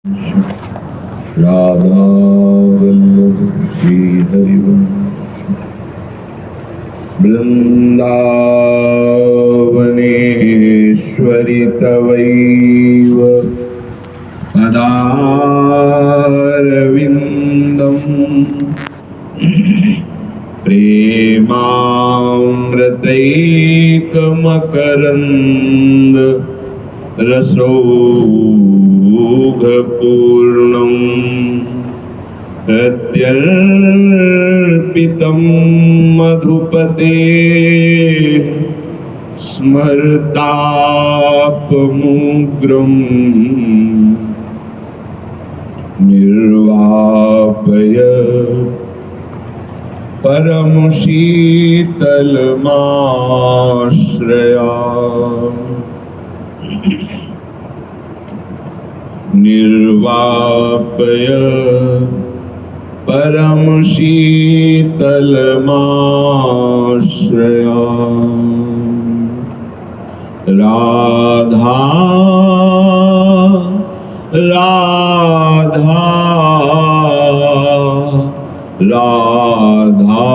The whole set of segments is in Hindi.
राधा वल्लभ श्री हरिवंश वृंदावनेश्वरि तवैव पदारविन्दं प्रेमामृतैकमकरन्द रसौघपूर्णं प्रत्यर्पितं मधुपते स्मरतापमुग्रं निर्वापय परमशीतलमाश्रयामि निर्वापय परमशीतलमाश्रयामि राधा राधा राधा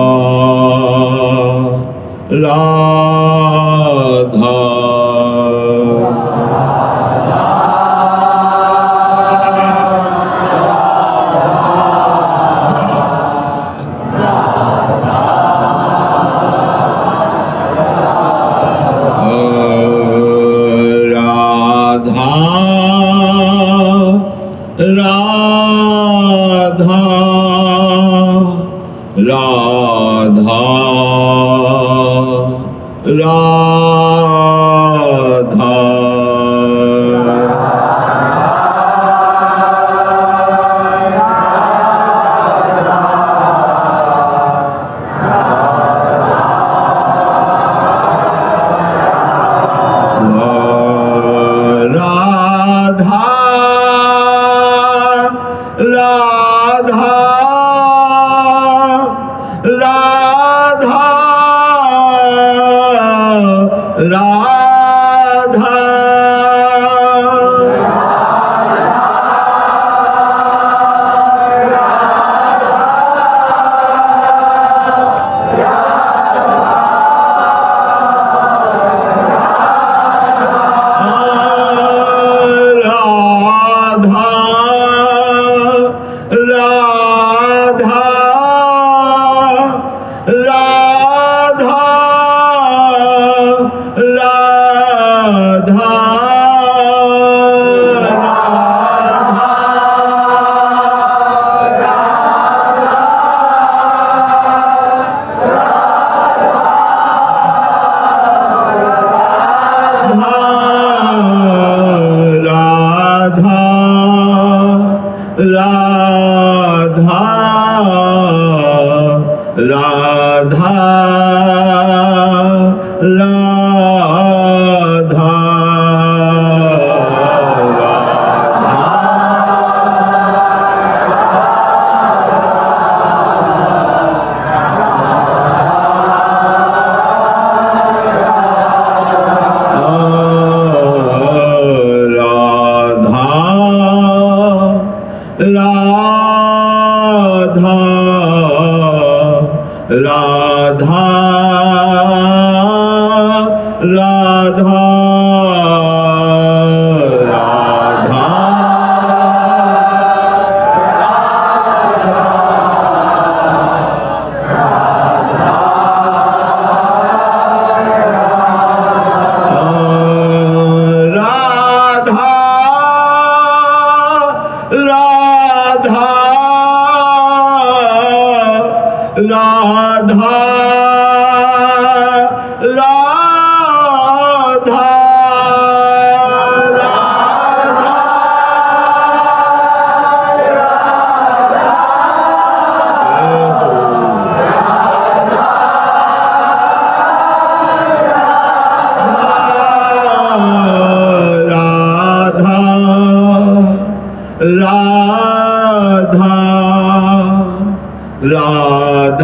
राधा राधा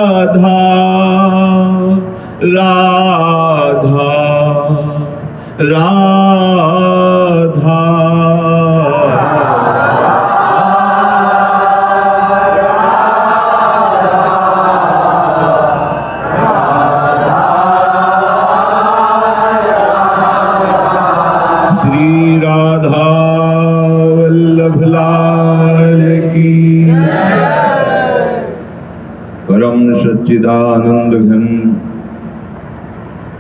राधा राधा श्री राधा वल्लभ लाल की परम सच्चिदानंद घन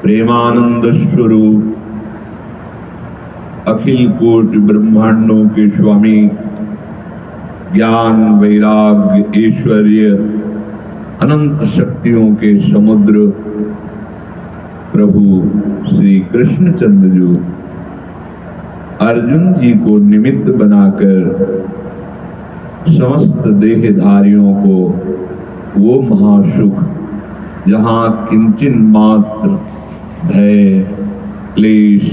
प्रेमानंद स्वरूप अखिल कोटि ब्रह्मांडों के स्वामी ज्ञान वैराग्य ऐश्वर्य अनंत शक्तियों के समुद्र प्रभु श्री कृष्णचंद्र जी अर्जुन जी को निमित्त बनाकर समस्त देहधारियों को वो महासुख जहाँ किंचन मात्र भय क्लेश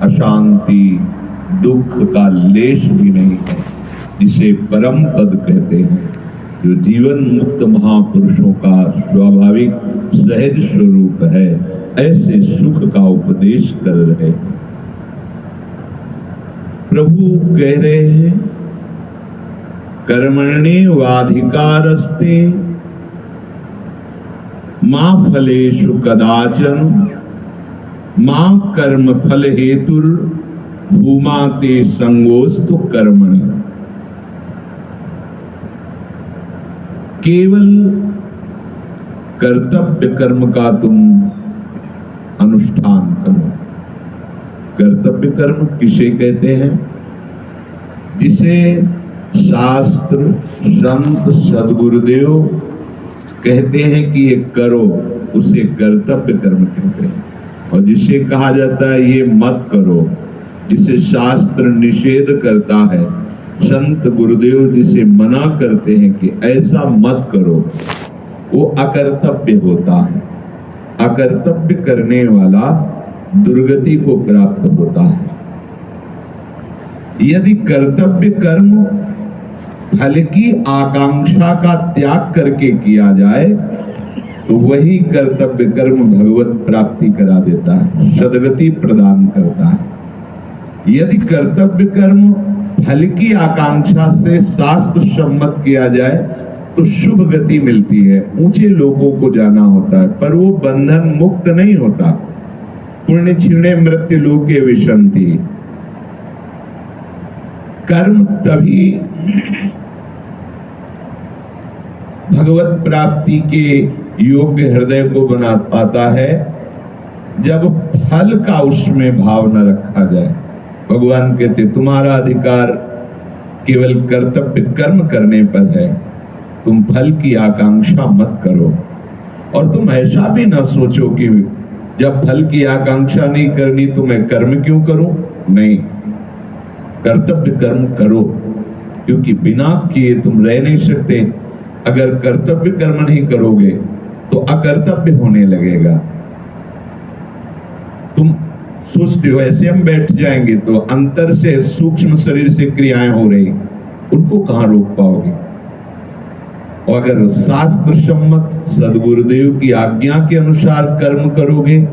अशांति दुख का लेश भी नहीं है, जिसे परम पद कहते हैं, जो जीवन मुक्त महापुरुषों का स्वाभाविक सहज स्वरूप है, ऐसे सुख का उपदेश कर रहे हैं। प्रभु कह रहे हैं कर्मण्येवाधिकारस्ते मा फलेषु कदाचन मा कर्म फल हेतुर भूमा ते संगोस्तु कर्मणि। केवल कर्तव्य कर्म का तुम अनुष्ठान करो। कर्तव्य कर्म किसे कहते हैं? जिसे शास्त्र संत सद्गुरुदेव कहते हैं कि ये करो, उसे कर्तव्य कर्म कहते हैं। और जिसे कहा जाता है ये मत करो, जिसे शास्त्र निषेध करता है, संत गुरुदेव जिसे मना करते हैं कि ऐसा मत करो, वो अकर्तव्य होता है। अकर्तव्य करने वाला दुर्गति को प्राप्त होता है। यदि कर्तव्य कर्म फल की आकांक्षा का त्याग करके किया जाए तो वही कर्तव्य कर्म भगवत प्राप्ति करा देता है, सद्गति प्रदान करता है। यदि कर्तव्य कर्म फल की आकांक्षा से शास्त्र सम्मत किया जाए तो शुभ गति मिलती है, ऊंचे लोगों को जाना होता है, पर वो बंधन मुक्त नहीं होता। पुण्य क्षीणे मृत्यु लोके विशंति। कर्म तभी भगवत प्राप्ति के योग्य हृदय को बना पाता है जब फल का उसमें भाव न रखा जाए। भगवान कहते तुम्हारा अधिकार केवल कर्तव्य कर्म करने पर है, तुम फल की आकांक्षा मत करो। और तुम ऐसा भी ना सोचो कि जब फल की आकांक्षा नहीं करनी तो मैं कर्म क्यों करूं। नहीं, कर्तव्य कर्म करो, क्योंकि बिना किए तुम रह नहीं सकते। अगर कर्तव्य कर्म नहीं करोगे तो अकर्तव्य होने लगेगा। तुम सोचते हो ऐसे हम बैठ जाएंगे तो अंतर से सूक्ष्म शरीर से क्रियाएं हो रही, उनको कहां रोक पाओगे। और अगर शास्त्र सम्मत सद्गुरुदेव की आज्ञा के अनुसार कर्म करोगे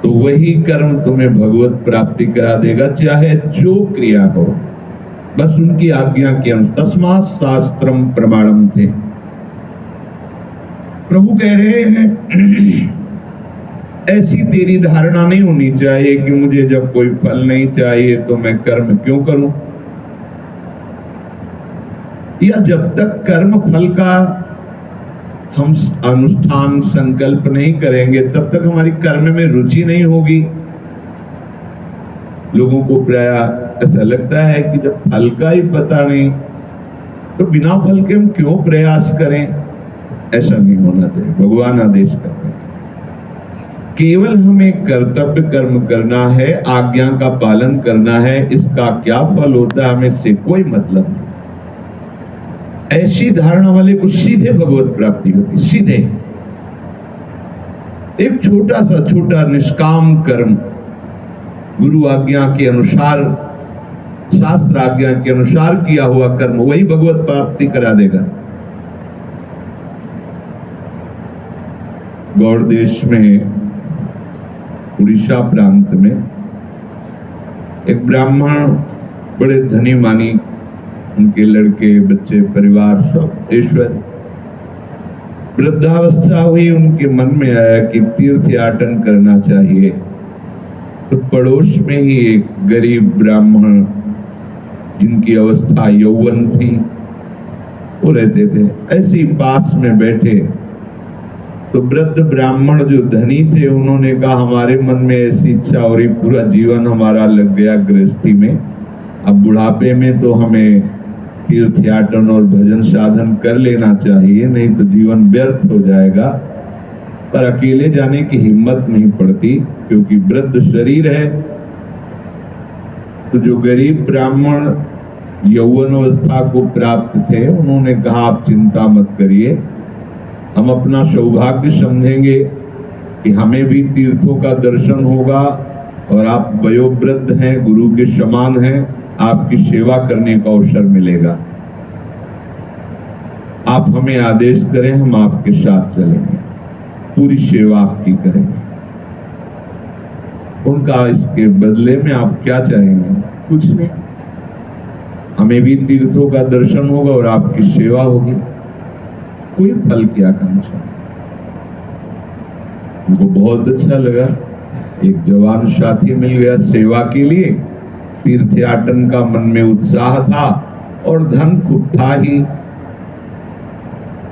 तो वही कर्म तुम्हें भगवत प्राप्ति करा देगा, चाहे जो क्रिया हो, बस उनकी आज्ञा के अनुसार। तस्मात् शास्त्रम प्रमाणम थे। प्रभु कह रहे हैं ऐसी तेरी धारणा नहीं होनी चाहिए कि मुझे जब कोई फल नहीं चाहिए तो मैं कर्म क्यों करूं, या जब तक कर्म फल का हम अनुष्ठान संकल्प नहीं करेंगे तब तक हमारी कर्म में रुचि नहीं होगी। लोगों को प्राय ऐसा लगता है कि जब फल का ही पता नहीं तो बिना फल के हम क्यों प्रयास करें। ऐसा नहीं होना चाहिए। भगवान आदेश करते हैं केवल हमें कर्तव्य कर्म करना है, आज्ञा का पालन करना है, इसका क्या फल होता है हमें इससे कोई मतलब नहीं। ऐसी धारणा वाले को सीधे भगवत प्राप्ति होती, सीधे। एक छोटा निष्काम कर्म गुरु आज्ञा के अनुसार, शास्त्र आज्ञा के अनुसार किया हुआ कर्म वही भगवत प्राप्ति करा देगा। गौड़ देश में उड़ीसा प्रांत में एक ब्राह्मण, बड़े धनी मानी, उनके लड़के बच्चे परिवार सब ऐश्वर्य, वृद्धावस्था हुई, उनके मन में आया कि तीर्थ याटन करना चाहिए। तो पड़ोस में ही एक गरीब ब्राह्मण जिनकी अवस्था यौवन थी वो रहते थे। ऐसे ही पास में बैठे तो वृद्ध ब्राह्मण जो धनी थे उन्होंने कहा हमारे मन में ऐसी इच्छा हो रही, पूरा जीवन हमारा लग गया गृहस्थी में, अब बुढ़ापे में तो हमें तीर्थ याटन और भजन साधन कर लेना चाहिए, नहीं तो जीवन व्यर्थ हो जाएगा। पर अकेले जाने की हिम्मत नहीं पड़ती क्योंकि वृद्ध शरीर है। तो जो गरीब ब्राह्मण यौवन अवस्था को प्राप्त थे उन्होंने कहा आप चिंता मत करिए, हम अपना सौभाग्य समझेंगे कि हमें भी तीर्थों का दर्शन होगा और आप वयोवृद्ध हैं, गुरु के समान हैं, आपकी सेवा करने का अवसर मिलेगा। आप हमें आदेश करें, हम आपके साथ चलेंगे, पूरी सेवा आपकी करेंगे। उनका इसके बदले में आप क्या चाहेंगे? कुछ नहीं, हमें भी तीर्थों का दर्शन होगा और आपकी सेवा होगी, कोई फल की आकांक्षा। उनको बहुत अच्छा लगा, एक जवान साथी मिल गया सेवा के लिए, तीर्थयाटन का मन में उत्साह था और धन खूब था ही,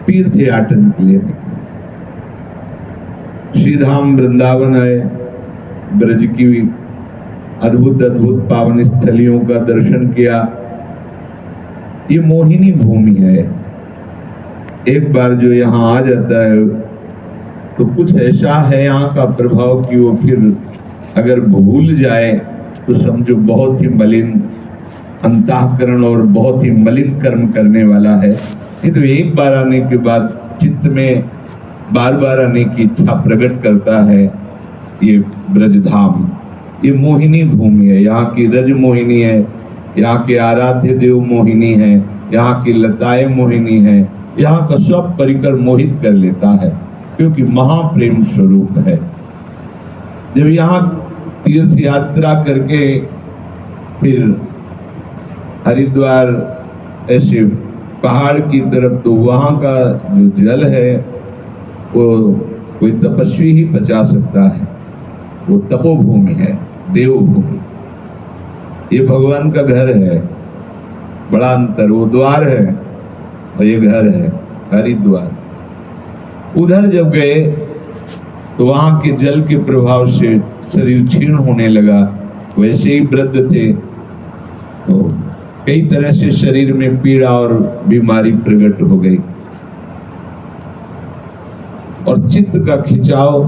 तीर्थयाटन के लिए निकले। श्रीधाम वृंदावन आए, ब्रज की अद्भुत अद्भुत पावन स्थलियों का दर्शन किया। ये मोहिनी भूमि है, एक बार जो यहाँ आ जाता है तो कुछ ऐसा है यहाँ का प्रभाव कि वो फिर अगर भूल जाए तो समझो बहुत ही मलिन अंतःकरण और बहुत ही मलिन कर्म करने वाला है। ये तो एक बार आने के बाद चित्त में बार बार आने की इच्छा प्रकट करता है। ये ब्रजधाम, ये मोहिनी भूमि है, यहाँ की रज मोहिनी है, यहाँ के आराध्य देव मोहिनी है, यहाँ की लताएं मोहिनी है, यहाँ का सब परिकर मोहित कर लेता है क्योंकि महाप्रेम स्वरूप है। जब यहाँ तीर्थ यात्रा करके फिर हरिद्वार ऐसे पहाड़ की तरफ, तो वहाँ का जो जल है वो कोई तपस्वी ही पचा सकता है, वो तपोभूमि है, देवभूमि। ये भगवान का घर है, बड़ा अंतर, वो द्वार है और ये घर है हरिद्वार। उधर जब गए तो वहां के जल के प्रभाव से शरीर क्षीण होने लगा, वैसे ही वृद्ध थे तो कई तरह से शरीर में पीड़ा और बीमारी प्रकट हो गई और चित्त का खिंचाव।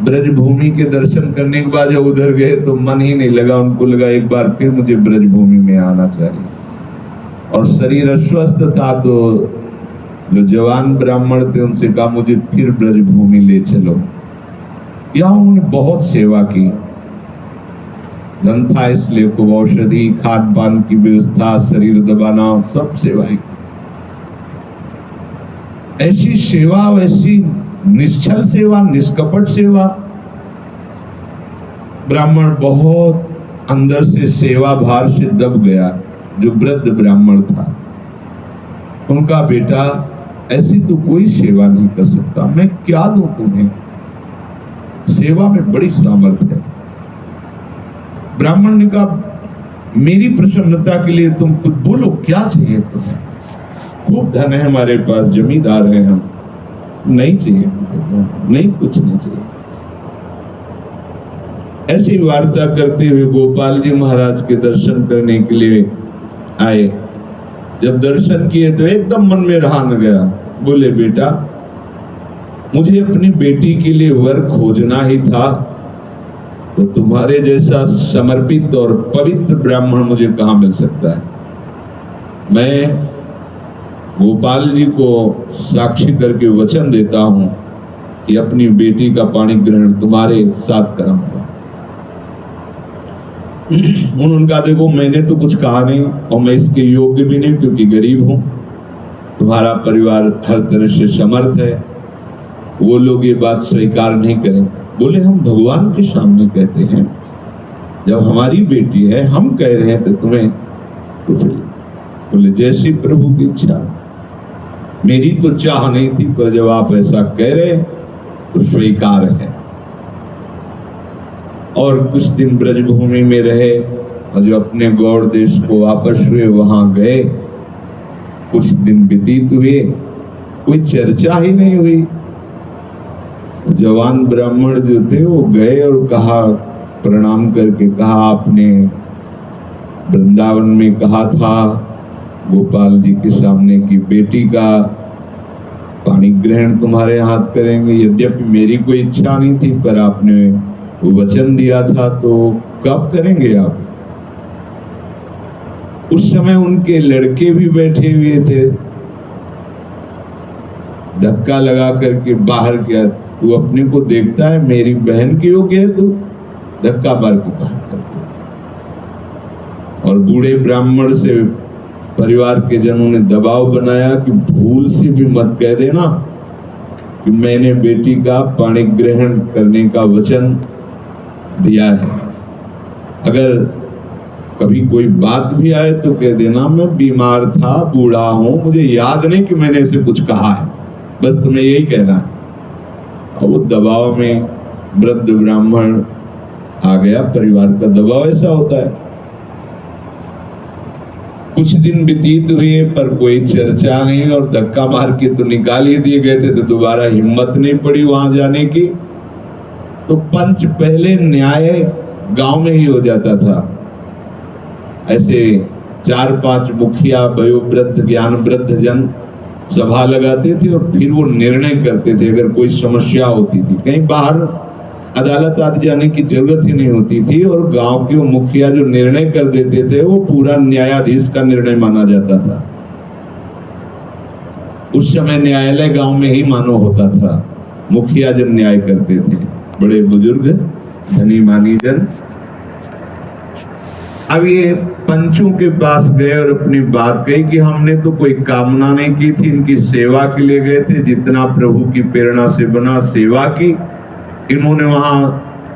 ब्रजभूमि के दर्शन करने के बाद जब उधर गए तो मन ही नहीं लगा, उनको लगा एक बार फिर मुझे ब्रजभूमि में आना चाहिए। और शरीर अस्वस्थ था तो जो जवान ब्राह्मण थे उनसे कहा मुझे फिर ब्रजभूमि ले चलो। यहाँ उन्होंने बहुत सेवा की, धन था इसलिए खूब औषधि, खान पान की व्यवस्था, शरीर दबाना, सब सेवाएं। ऐसी सेवा, वैसी निश्चल सेवा, निष्कपट सेवा। ब्राह्मण बहुत अंदर से सेवा भार से दब गया। जो वृद्ध ब्राह्मण था उनका बेटा, ऐसी तो कोई सेवा नहीं कर सकता, मैं क्या दूं तुम्हें, सेवा में बड़ी सामर्थ्य है। ब्राह्मण ने कहा मेरी प्रसन्नता के लिए तुम कुछ बोलो, क्या चाहिए तुम्हें? खूब धन है हमारे पास, जमींदार हैं हम, नहीं चाहिए, नहीं, कुछ नहीं चाहिए। ऐसी वार्ता करते हुए गोपाल जी महाराज के दर्शन करने के लिए आए। जब दर्शन किए तो एकदम मन में रहा न गया, बोले बेटा मुझे अपनी बेटी के लिए वर खोजना ही था, तो तुम्हारे जैसा समर्पित और पवित्र ब्राह्मण मुझे कहां मिल सकता है। मैं गोपाल जी को साक्षी करके वचन देता हूं कि अपनी बेटी का पाणी ग्रहण तुम्हारे साथ कराऊंगा। उनका देखो मैंने तो कुछ कहा नहीं और मैं इसके योग्य भी नहीं क्योंकि गरीब हूं, तुम्हारा परिवार हर तरह से समर्थ है, वो लोग ये बात स्वीकार नहीं करें। बोले हम भगवान के सामने कहते हैं, जब हमारी बेटी है हम कह रहे हैं तो तुम्हें कुछ। बोले जैसी प्रभु की इच्छा, मेरी तो चाह नहीं थी, पर जब आप ऐसा कह रहे तो स्वीकार है। और कुछ दिन ब्रजभूमि में रहे और जो अपने गौड़ देश को वापस हुए वहां गए। कुछ दिन व्यतीत हुए, कोई चर्चा ही नहीं हुई। जवान ब्राह्मण जो थे वो गए और कहा, प्रणाम करके कहा, आपने वृंदावन में कहा था गोपाल जी के सामने की बेटी का पाणी ग्रहण तुम्हारे हाथ करेंगे। यद्यपि मेरी कोई इच्छा नहीं थी, पर आपने वचन दिया था, तो कब करेंगे आप? उस समय उनके लड़के भी बैठे हुए थे। धक्का लगा करके बाहर किया, तू अपने को देखता है मेरी बहन की योग्य है, तू धक्का मार के बाहर कर दिया। और बूढ़े ब्राह्मण से परिवार के जनों ने दबाव बनाया कि भूल से भी मत कह देना कि मैंने बेटी का पाणी ग्रहण करने का वचन दिया है। अगर कभी कोई बात भी आए तो कह देना मैं बीमार था, बूढ़ा हूं, मुझे याद नहीं कि मैंने इसे कुछ कहा है, बस तुम्हें यही कहना है। और वो दबाव में वृद्ध ब्राह्मण आ गया। परिवार का दबाव ऐसा होता है। कुछ दिन व्यतीत हुए पर कोई चर्चा नहीं, और धक्का मार के तो निकाल ही दिए गए थे, तो दोबारा हिम्मत नहीं पड़ी वहां जाने की। तो पंच पहले न्याय गांव में ही हो जाता था। ऐसे 4-5 मुखिया वयोवृद्ध ज्ञान वृद्ध जन सभा लगाते थे और फिर वो निर्णय करते थे। अगर कोई समस्या होती थी, कहीं बाहर अदालत आदि जाने की जरूरत ही नहीं होती थी, और गांव के मुखिया जो निर्णय कर देते थे वो पूरा न्यायाधीश का निर्णय माना जाता था। उस समय न्यायालय गांव में ही मानो होता था। मुखिया जन न्याय करते थे, बड़े बुजुर्ग धनी मानी जन। अब ये पंचों के पास गए और अपनी बात कही कि हमने तो कोई कामना नहीं की थी, इनकी सेवा के लिए गए थे, जितना प्रभु की प्रेरणा से बना सेवा की। इन्होंने वहां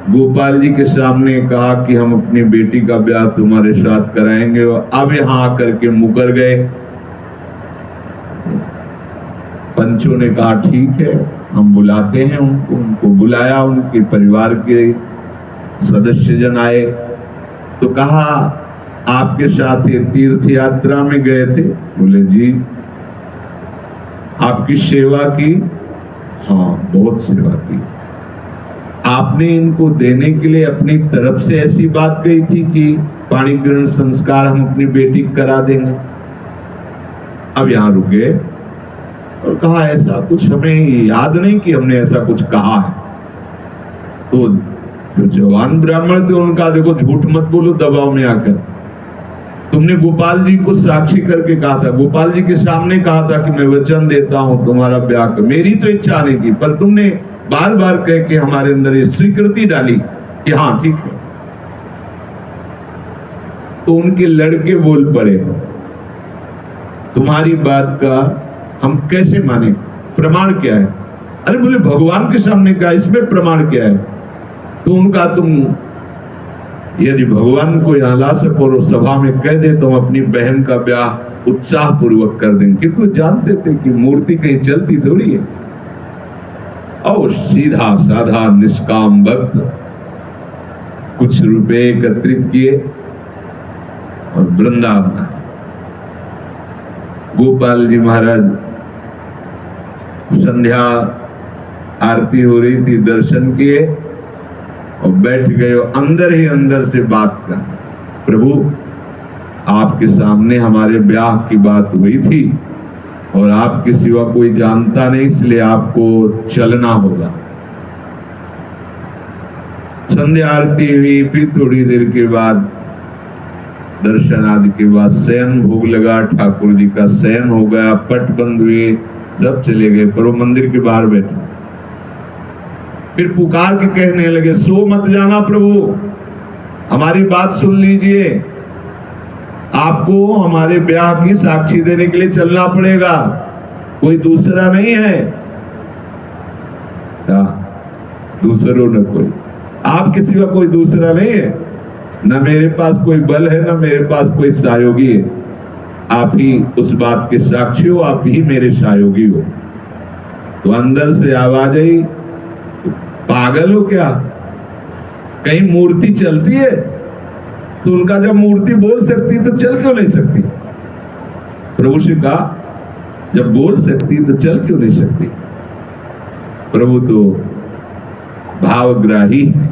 गोपाल जी के सामने कहा कि हम अपनी बेटी का ब्याह तुम्हारे साथ कराएंगे, और अब यहाँ आकर के मुकर गए। पंचों ने कहा ठीक है, हम बुलाते हैं उनको। उनको बुलाया, उनके परिवार के सदस्य जन आए तो कहा आपके साथ ये तीर्थ यात्रा में गए थे? बोले जी। आपकी सेवा की? हाँ, बहुत सेवा की। आपने इनको देने के लिए अपनी तरफ से ऐसी बात कही थी कि पाणी ग्रहण संस्कार हम अपनी बेटी को करा देंगे। अब यहां रुके और कहा ऐसा कुछ हमें याद नहीं कि हमने ऐसा कुछ कहा है। तो जो जवान ब्राह्मण थे उनका, देखो झूठ मत बोलो दबाव में आकर, तुमने गोपाल जी को साक्षी करके कहा था, गोपाल जी के सामने कहा था कि मैं वचन देता हूं तुम्हारा ब्याह कर। मेरी तो इच्छा नहीं थी, पर तुमने बार बार कह के हमारे अंदर ये स्वीकृति डाली कि हाँ ठीक है। तो उनके लड़के बोल पड़े, तुम्हारी बात का हम कैसे माने, प्रमाण क्या है? अरे बोले भगवान के सामने कहा, इसमें प्रमाण क्या है? तो उनका, तुम यदि भगवान को यहाँ ला सको और सभा में कह दे तो हम अपनी बहन का ब्याह उत्साह पूर्वक कर देंगे, क्योंकि जानते थे कि मूर्ति कहीं चलती थोड़ी है। और सीधा साधा निष्काम भक्त कुछ रुपए एकत्रित किए और वृंदावन। गोपाल जी महाराज, संध्या आरती हो रही थी, दर्शन किए और बैठ गए। अंदर ही अंदर से बात कर, प्रभु आपके सामने हमारे ब्याह की बात हुई थी और आपके सिवा कोई जानता नहीं, इसलिए आपको चलना होगा। संध्या आरती हुई, फिर थोड़ी देर के बाद दर्शन आदि के बाद शयन भोग लगा, ठाकुर जी का शयन हो गया, पट बंद हुए, सब चले गए, पर वो मंदिर के बाहर बैठे। फिर पुकार के कहने लगे, सो मत जाना प्रभु, हमारी बात सुन लीजिए, आपको हमारे ब्याह की साक्षी देने के लिए चलना पड़ेगा, कोई दूसरा नहीं है। दूसरों न कोई, आपके सिवा कोई दूसरा नहीं है। न मेरे पास कोई बल है, न मेरे पास कोई सहयोगी है। आप ही उस बात के साक्षी हो, आप ही मेरे सहयोगी हो। तो अंदर से आवाज आई, पागल हो क्या? कहीं मूर्ति चलती है तो उनका जब मूर्ति बोल सकती तो चल क्यों नहीं सकती? प्रभु से कहा, जब बोल सकती तो चल क्यों नहीं सकती? प्रभु तो भावग्राही है,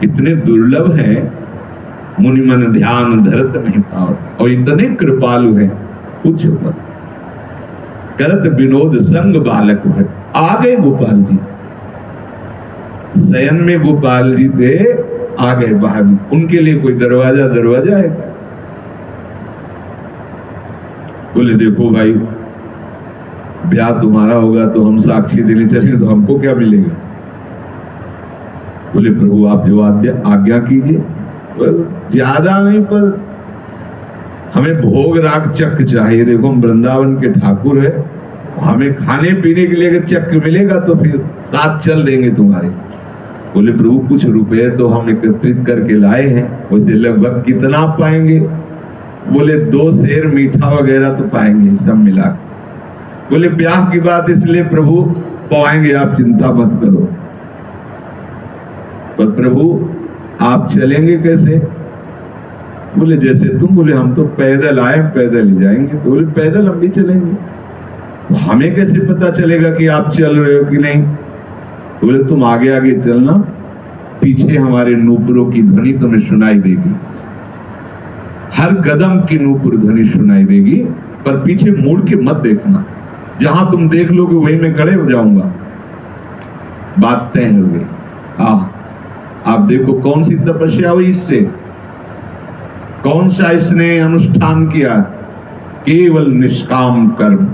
इतने दुर्लभ है, मुनि मन ध्यान धरत नहीं पाओ, और इतने कृपालु है, पूछो मत। करत विनोद संग बालक है। आ गए गोपाल जी, शयन में गोपाल जी थे, आ गए बाहर। उनके लिए कोई दरवाजा है? बोले देखो भाई, ब्याह तुम्हारा होगा तो हम साक्षी देने चलेंगे तो हमको क्या मिलेगा? बोले प्रभु आप जो आज्ञा कीजिए। ज्यादा नहीं, पर हमें भोग राग चक चाहिए। देखो हम वृंदावन के ठाकुर है, हमें खाने पीने के लिए अगर चक मिलेगा तो फिर साथ चल देंगे तुम्हारे। बोले प्रभु कुछ रुपए तो हम एकत्रित करके लाए हैं, वैसे लगभग कितना पाएंगे? बोले 2 सेर मीठा वगैरह तो पाएंगे सब मिला। बोले ब्याह की बात इसलिए प्रभु पाएंगे, आप चिंता मत करो। पर प्रभु आप चलेंगे कैसे? बोले जैसे तुम। बोले हम तो पैदल आए, पैदल ही जाएंगे। तो बोले पैदल हम भी चलेंगे। तो हमें कैसे पता चलेगा कि आप चल रहे हो कि नहीं? बोले तुम आगे आगे चलना, पीछे हमारे नूपुरों की ध्वनि तुम्हें सुनाई देगी, हर कदम की नूपुर ध्वनि सुनाई देगी, पर पीछे मुड़ के मत देखना। जहां तुम देख लोगे वहीं मैं खड़े हो जाऊंगा। बात तय हो गई। आप देखो कौन सी तपस्या हुई इससे, कौन सा इसने अनुष्ठान किया? केवल निष्काम कर्म।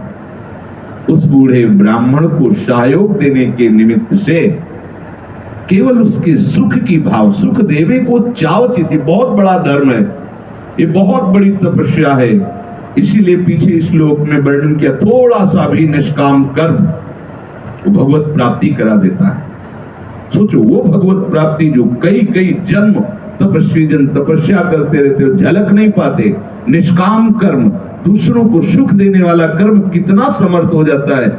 उस बूढ़े ब्राह्मण को सहयोग देने के निमित्त से केवल उसके सुख की भाव, सुख देवे को चाव चिति, बहुत बड़ा धर्म है, ये बहुत बड़ी तपस्या है। इसीलिए पीछे श्लोक में वर्णन किया, थोड़ा सा भी निष्काम कर्म वो भगवत प्राप्ति करा देता है। सोचो वो भगवत प्राप्ति जो कई कई जन्म तपस्वी जन तपस्या करते रहते हो, झलक नहीं पाते। निष्काम कर्म, दूसरों को सुख देने वाला कर्म कितना समर्थ हो जाता है,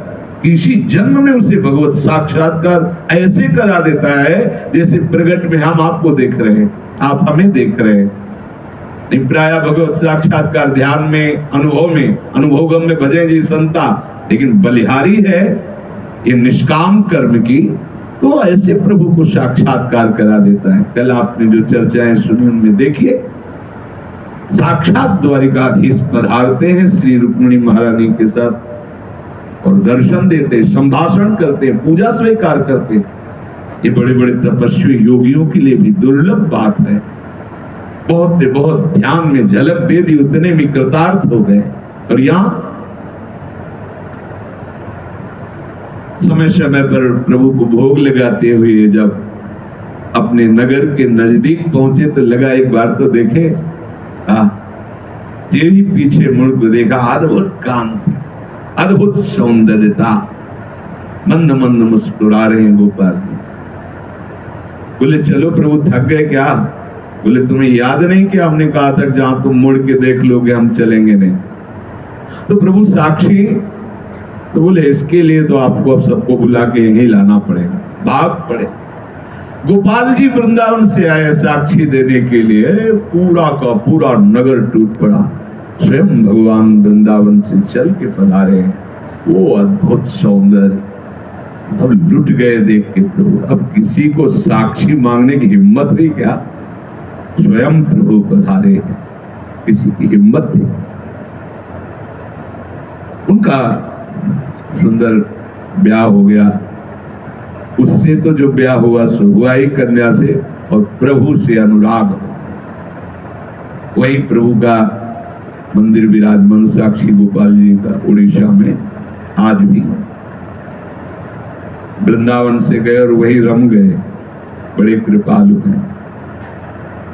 इसी जन्म में उसे भगवत साक्षात्कार ऐसे करा देता है जैसे प्रगट में हम आपको देख रहे हैं, आप हमें देख रहे हैं। प्राय भगवत साक्षात्कार ध्यान में, अनुभवगम में भजे जी संता, लेकिन बलिहारी है ये निष्काम कर्म की, तो ऐसे प्रभु को साक्षात्कार करा देता है। कल आपने जो चर्चाएं सुनी उनमें देखिए, साक्षात द्वारिकाधीश पधारते हैं श्री रुक्मिणी महारानी के साथ और दर्शन देते, संभाषण करते, पूजा स्वीकार करते। ये बड़े बड़े तपस्वी योगियों के लिए भी दुर्लभ बात है। बहुत ध्यान में झलक दे दी, उतने में कृतार्थ हो गए। और यहाँ समय समय पर प्रभु को भोग लगाते हुए जब अपने नगर के नजदीक पहुंचे तो लगा एक बार तो देखे, तेरी पीछे मुड़ को देखा, अद्भुत कांति, अद्भुत सौंदर्यता, मंद मंद मुस्कुरा रहे हैं गोपाल जी। बोले चलो प्रभु थक गए क्या? बोले तुम्हें याद नहीं कि हमने कहा था जहां तुम मुड़ के देख लोगे हम चलेंगे नहीं? तो प्रभु साक्षी। तो बोले इसके लिए तो आपको अब सबको बुला के यहीं लाना पड़ेगा, भाग पड़े। गोपाल जी वृंदावन से आए साक्षी देने के लिए, पूरा का पूरा नगर टूट पड़ा। स्वयं भगवान वृंदावन से चल के पधारे हैं। वो अद्भुत सौंदर्य, अब लुट गए देख के प्रभु। अब किसी को साक्षी मांगने की हिम्मत भी क्या? स्वयं प्रभु पधारे हैं, किसी की हिम्मत नहीं। उनका सुंदर ब्याह हो गया। उससे तो जो ब्याह हुआ सो हुआ ही कन्या से, और प्रभु से अनुराग। वही प्रभु का मंदिर विराजमान साक्षी गोपाल जी का उड़ीसा में आज भी। वृंदावन से गए और वही रम गए, बड़े कृपालु हैं।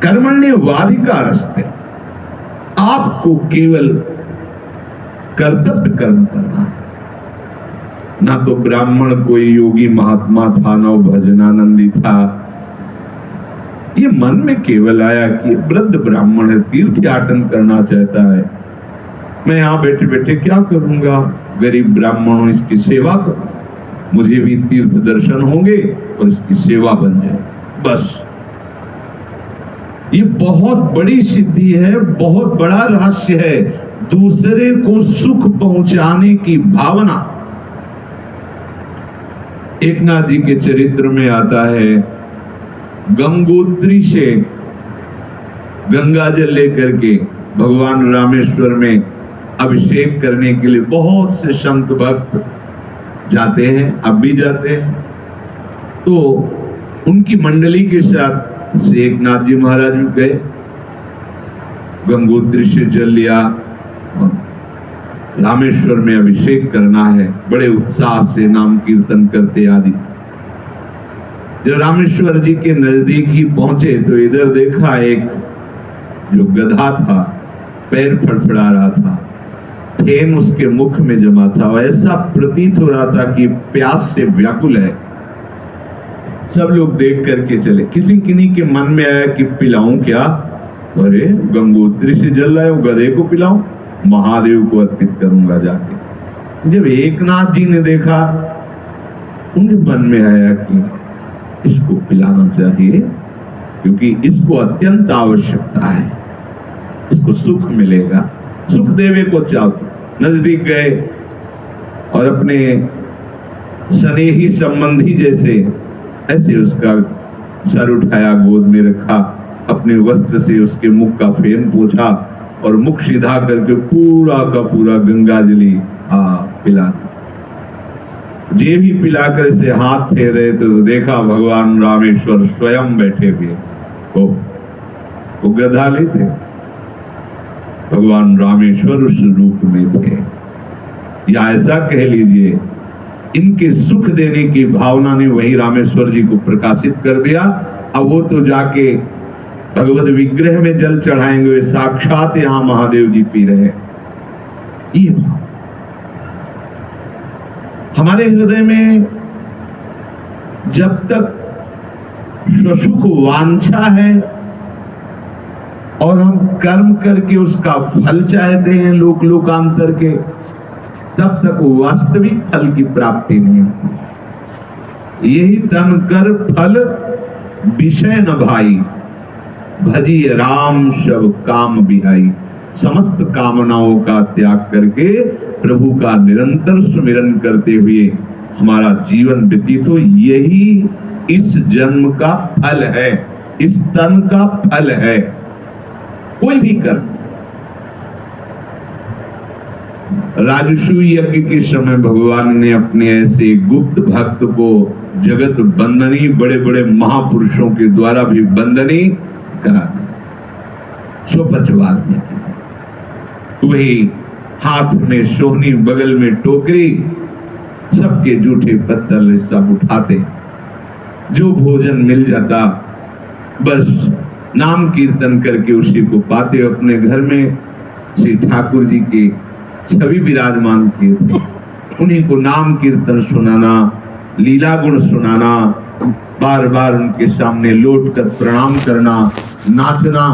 कर्मण्यवाधिकारस्ते, आपको केवल कर्तव्य कर्म करना है। ना तो ब्राह्मण कोई योगी महात्मा था, ना वो भजनानंदी था। ये मन में केवल आया कि वृद्ध ब्राह्मण है, तीर्थयाटन करना चाहता है, मैं यहां बैठे बैठे क्या करूंगा, गरीब ब्राह्मणों इसकी सेवा करूं, मुझे भी तीर्थ दर्शन होंगे और इसकी सेवा बन जाए। बस ये बहुत बड़ी सिद्धि है, बहुत बड़ा रहस्य है, दूसरे को सुख पहुंचाने की भावना। एकनाथ जी के चरित्र में आता है, गंगोत्री से गंगा जल लेकर के भगवान रामेश्वर में अभिषेक करने के लिए बहुत से संत भक्त जाते हैं, अब भी जाते हैं। तो उनकी मंडली के साथ श्री एकनाथ जी महाराज भी गए, गंगोत्री से जल लिया, रामेश्वर में अभिषेक करना है, बड़े उत्साह से नाम कीर्तन करते आदि। जब रामेश्वर जी के नजदीक ही पहुंचे तो इधर देखा, एक जो गधा था पैर फड़फड़ा रहा था, फेन उसके मुख में जमा था, ऐसा प्रतीत हो रहा था कि प्यास से व्याकुल है। सब लोग देख करके चले। किसी किन्हीं के मन में आया कि पिलाऊं क्या, अरे गंगोत्री से जल लाए, गधे को पिलाऊं, महादेव को अर्पित करूंगा जाके। जब एकनाथ जी ने देखा, उनके मन में आया कि इसको पिलाना चाहिए, क्योंकि इसको अत्यंत आवश्यकता है, इसको सुख मिलेगा, सुख देवे को चाहते। नजदीक गए और अपने स्नेही संबंधी जैसे ऐसे उसका सर उठाया, गोद में रखा, अपने वस्त्र से उसके मुख का फेन पोंछा और मुख सीधा करके पूरा का पूरा गंगा जली पिला। जे भी पिलाकर इसे हाथ फेर रहे तो देखा भगवान रामेश्वर स्वयं बैठे हुए, वो गधा लेते, भगवान रामेश्वर उस रूप में थे। या ऐसा कह लीजिए, इनके सुख देने की भावना ने वही रामेश्वर जी को प्रकाशित कर दिया। अब वो तो जाके भगवत विग्रह में जल चढ़ाएंगे, वे साक्षात यहां महादेव जी पी रहे। ये हमारे हृदय में जब तक स्वसुख वांछा है और हम कर्म करके उसका फल चाहते हैं लोक लोकांतर के, तब तक वास्तविक फल की प्राप्ति नहीं होती। यही तन कर फल विषय न भाई, भजी राम शब काम बिहाई। समस्त कामनाओं का त्याग करके प्रभु का निरंतर सुमिरन करते हुए हमारा जीवन व्यतीत हो, यही इस जन्म का फल है, इस तन का फल है। कोई भी कर्म, राजसूय यज्ञ के समय भगवान ने अपने ऐसे गुप्त भक्त को जगत बंदनी बड़े बड़े महापुरुषों के द्वारा भी बंदनी करा दिया। स्वपचवाल में वही हाथ में सोहनी, बगल में टोकरी, सबके जूठे पत्तल सब उठाते, जो भोजन मिल जाता बस नाम कीर्तन करके उसी को पाते। अपने घर में श्री ठाकुर जी के छवि विराजमान किए थे, उन्हीं को नाम कीर्तन सुनाना, लीला गुण सुनाना, बार बार उनके सामने लौट कर प्रणाम करना, नाचना।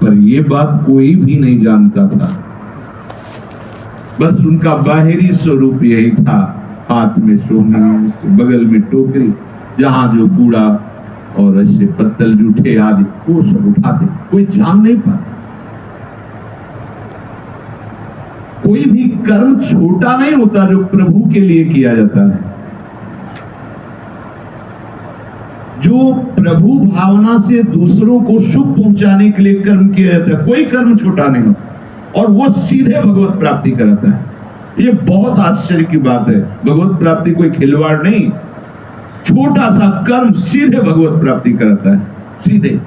पर ये बात कोई भी नहीं जानता था, बस उनका बाहरी स्वरूप यही था, हाथ में सोहनी, बगल में टोकरी, जहां जो कूड़ा और ऐसे पत्तल जूठे आदि वो सब उठाते, कोई जान नहीं पाता। कोई भी कर्म छोटा नहीं होता जो प्रभु के लिए किया जाता है। जो प्रभु भावना से दूसरों को सुख पहुंचाने के लिए कर्म किया जाता है, कोई कर्म छोटा नहीं होता, और वो सीधे भगवत प्राप्ति कराता है। ये बहुत आश्चर्य की बात है। भगवत प्राप्ति कोई खिलवाड़ नहीं, छोटा सा कर्म सीधे भगवत प्राप्ति कराता है, सीधे।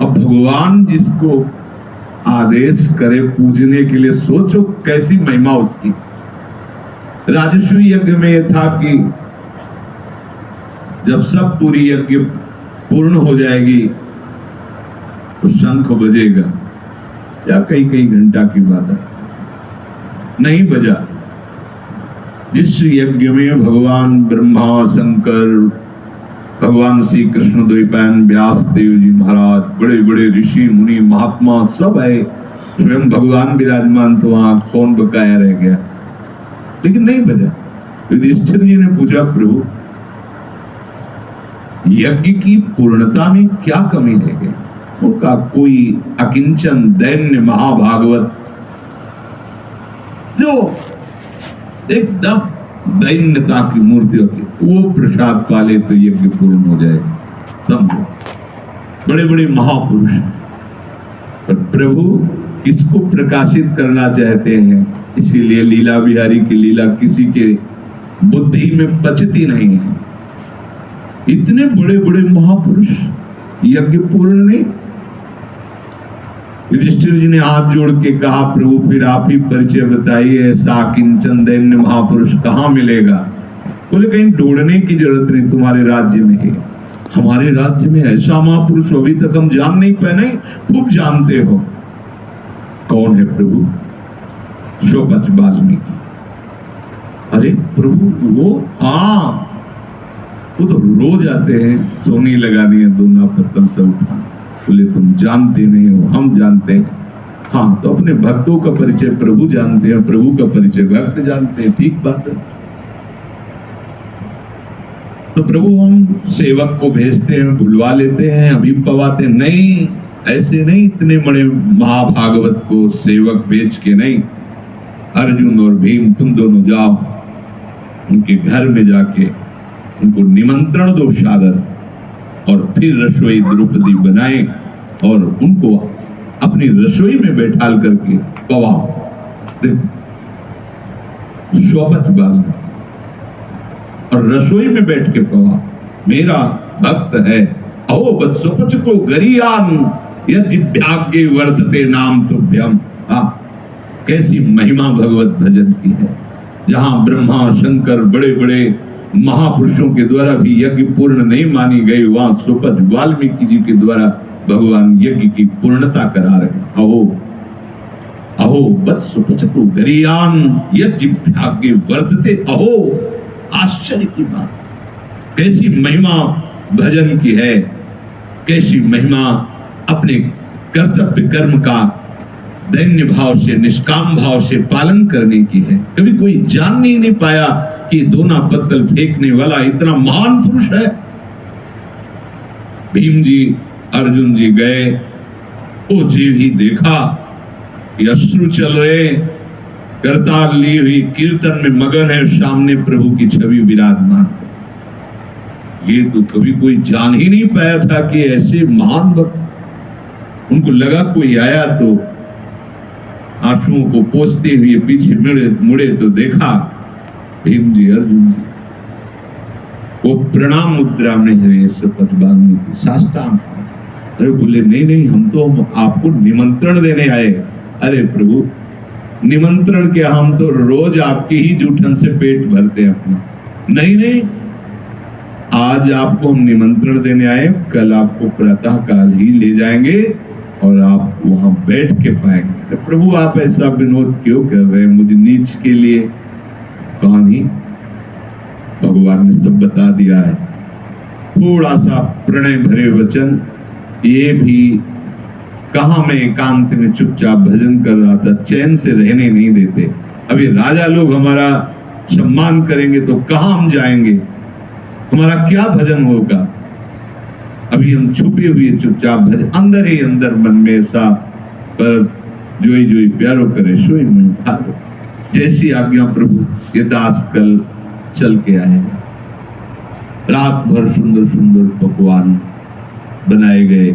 अब भगवान जिसको आदेश करे पूजने के लिए, सोचो कैसी महिमा उसकी। राजसूय यज्ञ में यह था कि जब सब पूरी यज्ञ पूर्ण हो जाएगी तो शंख बजेगा, या कई कई घंटा की बात है, नहीं बजा। जिस यज्ञ में भगवान ब्रह्मा, शंकर, भगवान श्री कृष्ण द्वैपायन व्यास देव जी महाराज, बड़े बड़े ऋषि मुनि महात्मा सब है, स्वयं भगवान विराजमान, तो वहां कौन बकाया रह गया? लेकिन नहीं बजा। युधिष्ठिर जी ने पूछा, प्रभु यज्ञ की पूर्णता में क्या कमी रह गई? वो कहा, कोई अकिंचन दैन्य महाभागवत जो एकदम दैन्यता की मूर्ति होगी, वो प्रसाद पाले तो यज्ञ पूर्ण हो जाएगा। समझो, बड़े बड़े महापुरुष, पर प्रभु किसको प्रकाशित करना चाहते हैं, इसीलिए लीला बिहारी की लीला किसी के बुद्धि में पचती नहीं है। इतने बड़े बड़े महापुरुष यज्ञ पूर्ण नहीं। युधिष्ठिर जी ने हाथ जोड़ के कहा, प्रभु फिर आप ही परिचय बताइए, ऐसा किंचन दैन्य महापुरुष कहाँ मिलेगा? बोले, कहीं ढूंढने की जरूरत नहीं, तुम्हारे राज्य में है। हमारे राज्य में ऐसा महापुरुष अभी तक हम जान नहीं पाए। नहीं, खूब जानते हो। कौन है प्रभु? शोपच वाल्मीकि। अरे प्रभु, वो वो तो रोज आते हैं, सोनी लगानी है, दोना पत्तल से उठा। बोले, तुम जानते नहीं हो, हम जानते हैं। हाँ, तो अपने भक्तों का परिचय प्रभु जानते हैं, प्रभु का परिचय भक्त जानते हैं। ठीक बात है। तो प्रभु हम सेवक को भेजते हैं, बुलवा लेते हैं, अभी पवाते नहीं। ऐसे नहीं, इतने बड़े महाभागवत को सेवक भेज के नहीं। अर्जुन और भीम तुम दोनों जाओ, उनके घर में जाके उनको निमंत्रण दो सादर, और फिर रसोई द्रौपदी बनाए और उनको अपनी रसोई में बैठाल करके पवाओ। देखो, शोपच बाल और रसोई में बैठ के पवाओ। मेरा भक्त है, अहो बत्सोपच को गरियान यज्ञ वर्तते नाम तुभ्यम। कैसी महिमा भगवत भजन की है, जहां ब्रह्मा शंकर बड़े बड़े महापुरुषों के द्वारा भी यज्ञ पूर्ण नहीं मानी गई, वहां सुपथ वाल्मीकि जी के द्वारा भगवान यज्ञ की पूर्णता करा रहे हैं। अहो वत्सुपचतु गरियान यज्ञ वर्तते। अहो, आश्चर्य की बात, कैसी महिमा भजन की है, कैसी महिमा अपने कर्तव्य कर्म का दैन्य भाव से, निष्काम भाव से पालन करने की है। कभी कोई जान नहीं पाया कि दोना पत्तल फेंकने वाला इतना महान पुरुष है। भीम जी, अर्जुन जी गए, वो जीव ही देखा कि अश्रु चल रहे, करताल ली हुई कीर्तन में मगन है, सामने प्रभु की छवि विराजमान। ये तो कभी कोई जान ही नहीं पाया था कि ऐसे महान भक्त। उनको लगा कोई आया तो आंसुओं को पोंछते हुए पीछे मुड़े तो देखा भीम जी, अर्जुन जी। वो प्रणाम मुद्रा में है, साष्टांग। अरे बोले, नहीं, हम तो आपको निमंत्रण देने आए। अरे प्रभु, निमंत्रण क्या, हम तो रोज आपकी ही जूठन से पेट भरते हैं अपना। नहीं, आज आपको हम निमंत्रण देने आए, कल आपको प्रातः काल ही ले जाएंगे और आप वहां बैठ के पाएंगे। तो प्रभु, आप ऐसा विनोद क्यों कर रहे हैं मुझे नीच के लिए? कहानी भगवान ने सब बता दिया है। थोड़ा सा प्रणय भरे वचन, ये भी कहा मैं एकांत में चुपचाप भजन कर रहा था, चैन से रहने नहीं देते। अभी राजा लोग हमारा सम्मान करेंगे तो कहां हम जाएंगे, हमारा क्या भजन होगा? अभी हम छुपे हुए चुपचाप भजन, अंदर ही अंदर मन में ऐसा, पर जोई जोई प्यारो करे सोई मन भारो। जैसी आज्ञा प्रभु, ये दास कल चल के आएगा। रात भर सुंदर सुंदर पकवान बनाए गए,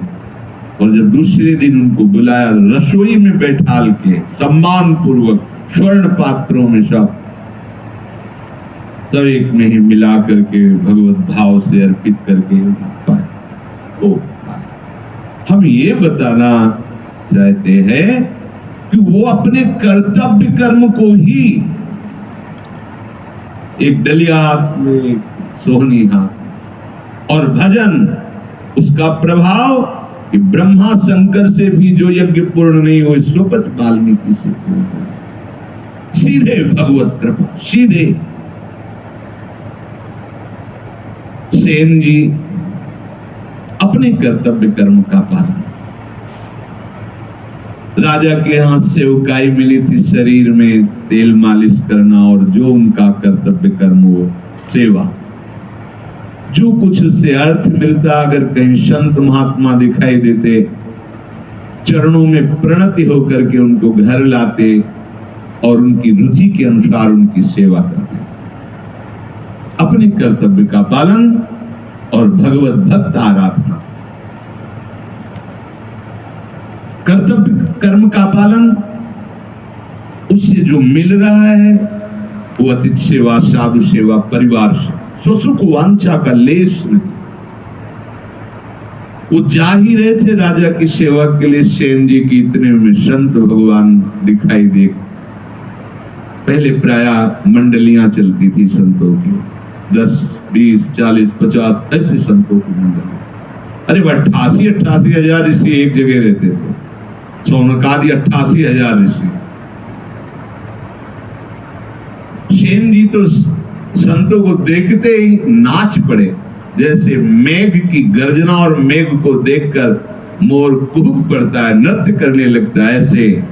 और जब दूसरे दिन उनको बुलाया, रसोई में बैठाल के सम्मान पूर्वक स्वर्ण पात्रों में सब एक में ही मिला करके भगवत भाव से अर्पित करके पाए। हम ये बताना चाहते हैं कि वो अपने कर्तव्य कर्म को ही, एक डलिया हाथ में सोहनी हाथ, और भजन उसका प्रभाव कि ब्रह्मा शंकर से भी जो यज्ञ पूर्ण नहीं हो, सुपथ वाल्मीकि से पूर्ण हो। सीधे भगवत कृपा, सीधे। सेन जी अपने कर्तव्य कर्म का पालन, राजा के हाथ सेवकाई मिली थी, शरीर में तेल मालिश करना, और जो उनका कर्तव्य कर्म हो सेवा, जो कुछ उससे अर्थ मिलता, अगर कहीं संत महात्मा दिखाई देते, चरणों में प्रणति होकर के उनको घर लाते और उनकी रुचि के अनुसार उनकी सेवा करते। अपने कर्तव्य का पालन और भगवत भक्त आराधना। कर्तव्य कर्म का पालन, उससे जो मिल रहा है वो अतिथि सेवा, साधु सेवा, परिवार से स्वसुख वांछा का लेश नहीं। वो जा ही रहे थे राजा की सेवा के लिए, सेन जी की इतने में संत भगवान दिखाई दे। पहले प्राय मंडलियां चलती थी संतों की, 10, 20, 40, 50 ऐसे संतों की मंडली। अरे 88 हजार ऋषि एक जगह रहते थे, सौनकादि 88,000 ऋषि। सेन जी तो संतों को देखते ही नाच पड़े, जैसे मेघ की गर्जना और मेघ को देखकर मोर कुहुक पड़ता है, नृत्य करने लगता है, ऐसे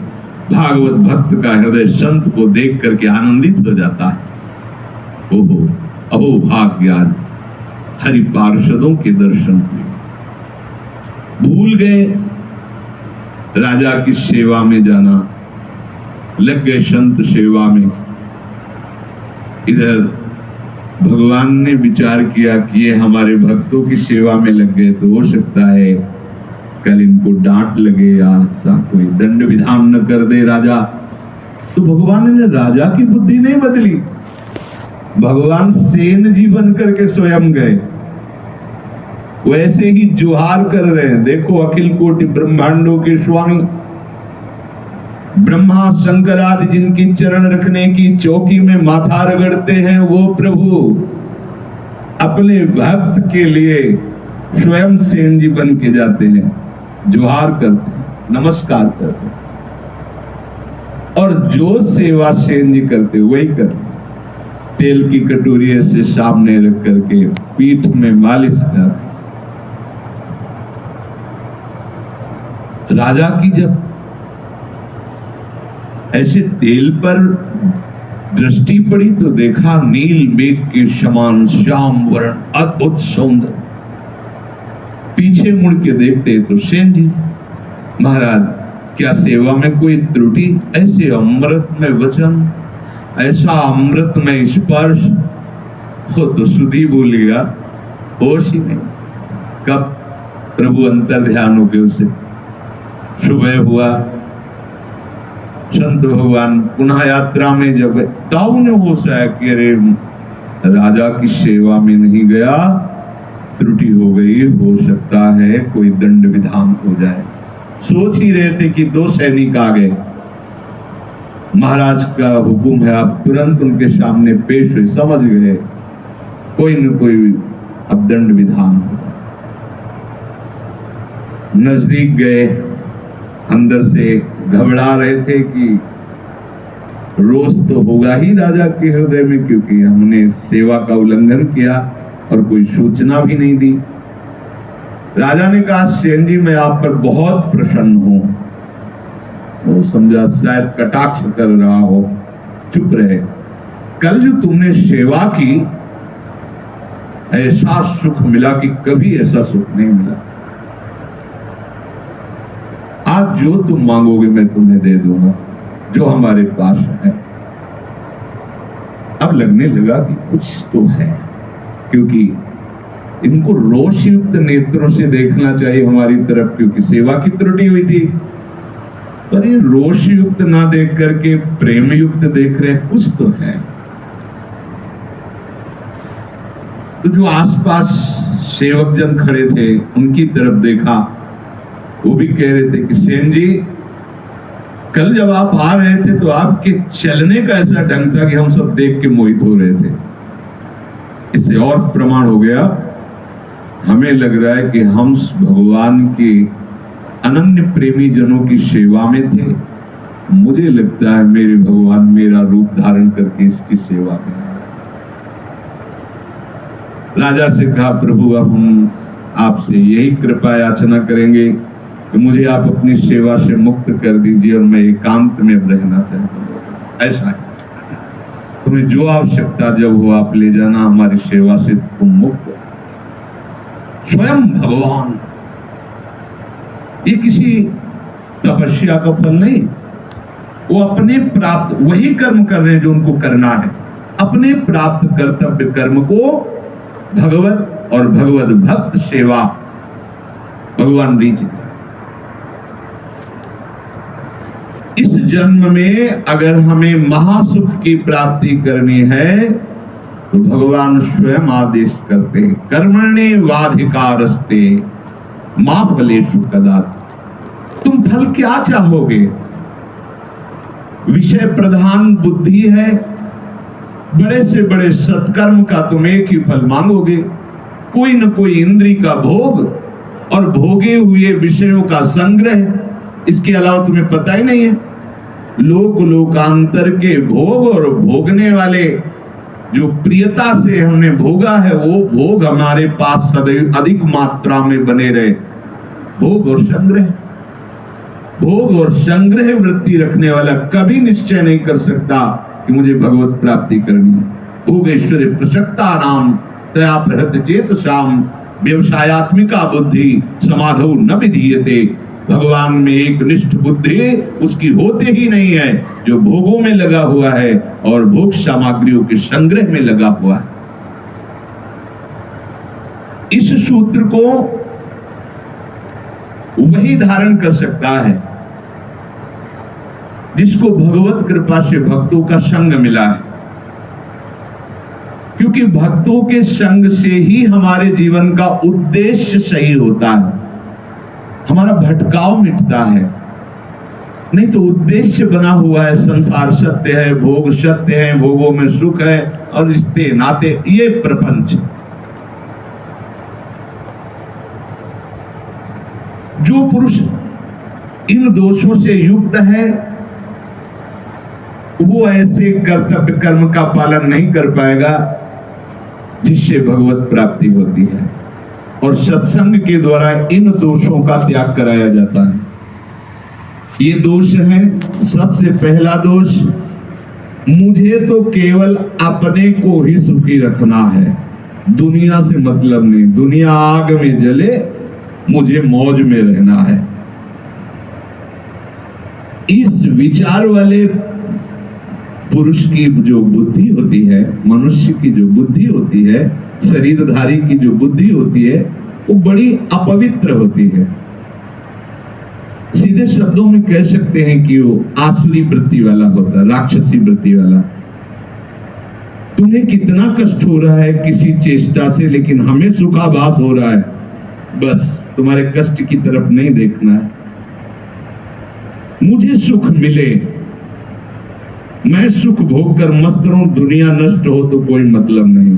भागवत भक्त का हृदय संत को देख करके आनंदित हो जाता है। ओहो अहो भाग्यान, हरि पार्षदों के दर्शन हुए। भूल गए राजा की सेवा में जाना, लग गए संत सेवा में। इधर भगवान ने विचार किया कि ये हमारे भक्तों की सेवा में लग गए, तो हो सकता है कल इनको डांट लगे या ऐसा कोई दंड विधान न कर दे राजा। तो भगवान ने राजा की बुद्धि नहीं बदली, भगवान सेन जी बन करके स्वयं गए, वैसे ही जुहार कर रहे हैं। देखो अखिल कोटि ब्रह्मांडों के स्वामी ब्रह्मा शंकर आदि जिनकी चरण रखने की चौकी में माथा रगड़ते हैं, वो प्रभु अपने भक्त के लिए स्वयं सेन जी बन के जाते हैं, जुहार करते हैं, नमस्कार करते हैं, और जो सेवा सेन जी करते वही करते। तेल की कटोरी ऐसे सामने रख करके पीठ में मालिश कर। राजा की जब ऐसे तेल पर दृष्टि पड़ी तो देखा नील मेघ के समान श्याम वर्ण अद्भुत सौंदर्य। पीछे मुड़ के देखते तो सेन जी, महाराज क्या सेवा में कोई त्रुटि? ऐसे अमृत में वचन, ऐसा अमृत में स्पर्श हो तो सुधी बोलेगा, होश ही नहीं। कब प्रभु अंतर ध्यान हो गए उसे। सुबह हुआ, संत भगवान पुनः यात्रा में जब तब ने होश आया कि अरे राजा की सेवा में नहीं गया, त्रुटि हो गई, हो सकता है कोई दंड विधान हो जाए। सोच ही रहे थे कि 2 सैनिक आ गए, महाराज का हुक्म है, आप तुरंत उनके सामने पेश हुए, समझ गए कोई न कोई अब दंड विधान होगा। नजदीक गए, अंदर से घबरा रहे थे कि रोष तो होगा ही राजा के हृदय में, क्योंकि हमने सेवा का उल्लंघन किया और कोई सूचना भी नहीं दी। राजा ने कहा, सेन जी मैं आप पर बहुत प्रसन्न हूं। वो समझा शायद कटाक्ष कर रहा हो, चुप रहे। कल जो तुमने सेवा की, ऐसा सुख मिला कि कभी ऐसा सुख नहीं मिला। आज जो तुम मांगोगे मैं तुम्हें दे दूंगा, जो हमारे पास है। अब लगने लगा कि कुछ तो है, क्योंकि इनको रोष युक्त नेत्रों से देखना चाहिए हमारी तरफ, क्योंकि सेवा की त्रुटि हुई थी। पर ये रोष युक्त ना देख करके प्रेम युक्त देख रहे, कुछ तो है। तो जो आसपास सेवक जन खड़े थे उनकी तरफ देखा, वो भी कह रहे थे कि सेन जी कल जब आप आ रहे थे तो आपके चलने का ऐसा ढंग था कि हम सब देख के मोहित हो रहे थे। इससे और प्रमाण हो गया, हमें लग रहा है कि हम भगवान के अनन्य प्रेमी जनों की सेवा में थे, मुझे लगता है मेरे भगवान मेरा रूप धारण करके इसकी सेवा में। राजा से कहा, प्रभु अब हम आपसे यही कृपा याचना करेंगे कि मुझे आप अपनी सेवा से मुक्त कर दीजिए और मैं एकांत में अब रहना चाहता हूँ। ऐसा है, तुम्हें जो आवश्यकता जब हो आप ले जाना, हमारी सेवा से तुम मुक्त। स्वयं भगवान, ये किसी तपस्या का फल नहीं, वो अपने प्राप्त वही कर्म कर रहे हैं जो उनको करना है। अपने प्राप्त कर्तव्य कर्म को भगवत और भगवत भक्त सेवा भगवान रीच। इस जन्म में अगर हमें महासुख की प्राप्ति करनी है तो भगवान स्वयं आदेश करते हैं, कर्मण्येवाधिकारस्ते मा फलेषु कदाचित्। तुम फल क्या चाहोगे? विषय प्रधान बुद्धि है, बड़े से बड़े सत्कर्म का तुम एक ही फल मांगोगे, कोई न कोई इंद्री का भोग और भोगे हुए विषयों का संग्रह। इसके अलावा तुम्हें पता ही नहीं है। लोक लोकांतर के भोग और भोगने वाले जो प्रियता से हमने भोगा है, वो भोग हमारे पास सदैव अधिक मात्रा में बने रहे। भोग और संग्रह, भोग और संग्रह वृत्ति रखने वाला कभी निश्चय नहीं कर सकता कि मुझे भगवत प्राप्ति करनी है। भोगेश्वरी प्रसक्ता नाम तया प्रहृत चेतसाम व्यवसायत्मिका बुद्धि समाधौ न विधीयते। भगवान में एक निष्ठ बुद्धि उसकी होते ही नहीं है जो भोगों में लगा हुआ है और भोग सामग्रियों के संग्रह में लगा हुआ है। इस सूत्र को वही धारण कर सकता है जिसको भगवत कृपा से भक्तों का संग मिला है, क्योंकि भक्तों के संग से ही हमारे जीवन का उद्देश्य सही होता है, हमारा भटकाव मिटता है। नहीं तो उद्देश्य बना हुआ है, संसार सत्य है, भोग सत्य है, भोगों में सुख है और रिश्ते नाते, ये प्रपंच। जो पुरुष इन दोषों से युक्त है वो ऐसे कर्तव्य कर्म का पालन नहीं कर पाएगा जिससे भगवत प्राप्ति होती है, और सत्संग के द्वारा इन दोषों का त्याग कराया जाता है। ये दोष है, सबसे पहला दोष, मुझे तो केवल अपने को ही सुखी रखना है, दुनिया से मतलब नहीं, दुनिया आग में जले, मुझे मौज में रहना है। इस विचार वाले पुरुष की जो बुद्धि होती है, मनुष्य की जो बुद्धि होती है, शरीरधारी की जो बुद्धि होती है, वो बड़ी अपवित्र होती है। सीधे शब्दों में कह सकते हैं कि वो आसुरी वृत्ति वाला होता है, राक्षसी वृत्ति वाला। तुम्हें कितना कष्ट हो रहा है किसी चेष्टा से, लेकिन हमें सुखाभास हो रहा है, बस तुम्हारे कष्ट की तरफ नहीं देखना है। मुझे सुख मिले, मैं सुख भोग कर मस्त रहूं, दुनिया नष्ट हो तो कोई मतलब नहीं।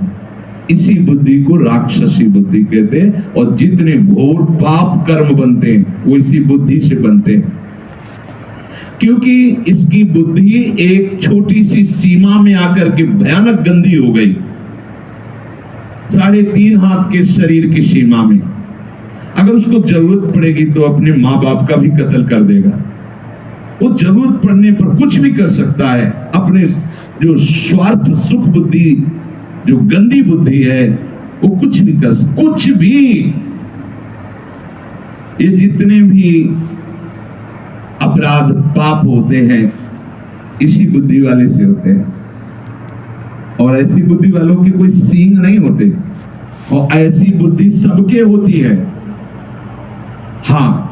इसी बुद्धि को राक्षसी बुद्धि कहते हैं, और जितने घोर पाप कर्म बनते हैं वो इसी बुद्धि से बनते हैं, क्योंकि इसकी बुद्धि एक छोटी सी सीमा में आकर के भयानक गंदी हो गई। 3.5 हाथ के शरीर की सीमा में अगर उसको जरूरत पड़ेगी तो अपने माँ बाप का भी कत्ल कर देगा। वो जरूरत पड़ने पर कुछ भी कर सकता है। अपने जो स्वार्थ सुख बुद्धि, जो गंदी बुद्धि है, वो कुछ भी कर सकता, कुछ भी। ये जितने भी अपराध पाप होते हैं इसी बुद्धि वाले से होते हैं, और ऐसी बुद्धि वालों की कोई सींग नहीं होते, और ऐसी बुद्धि सबके होती है। हाँ,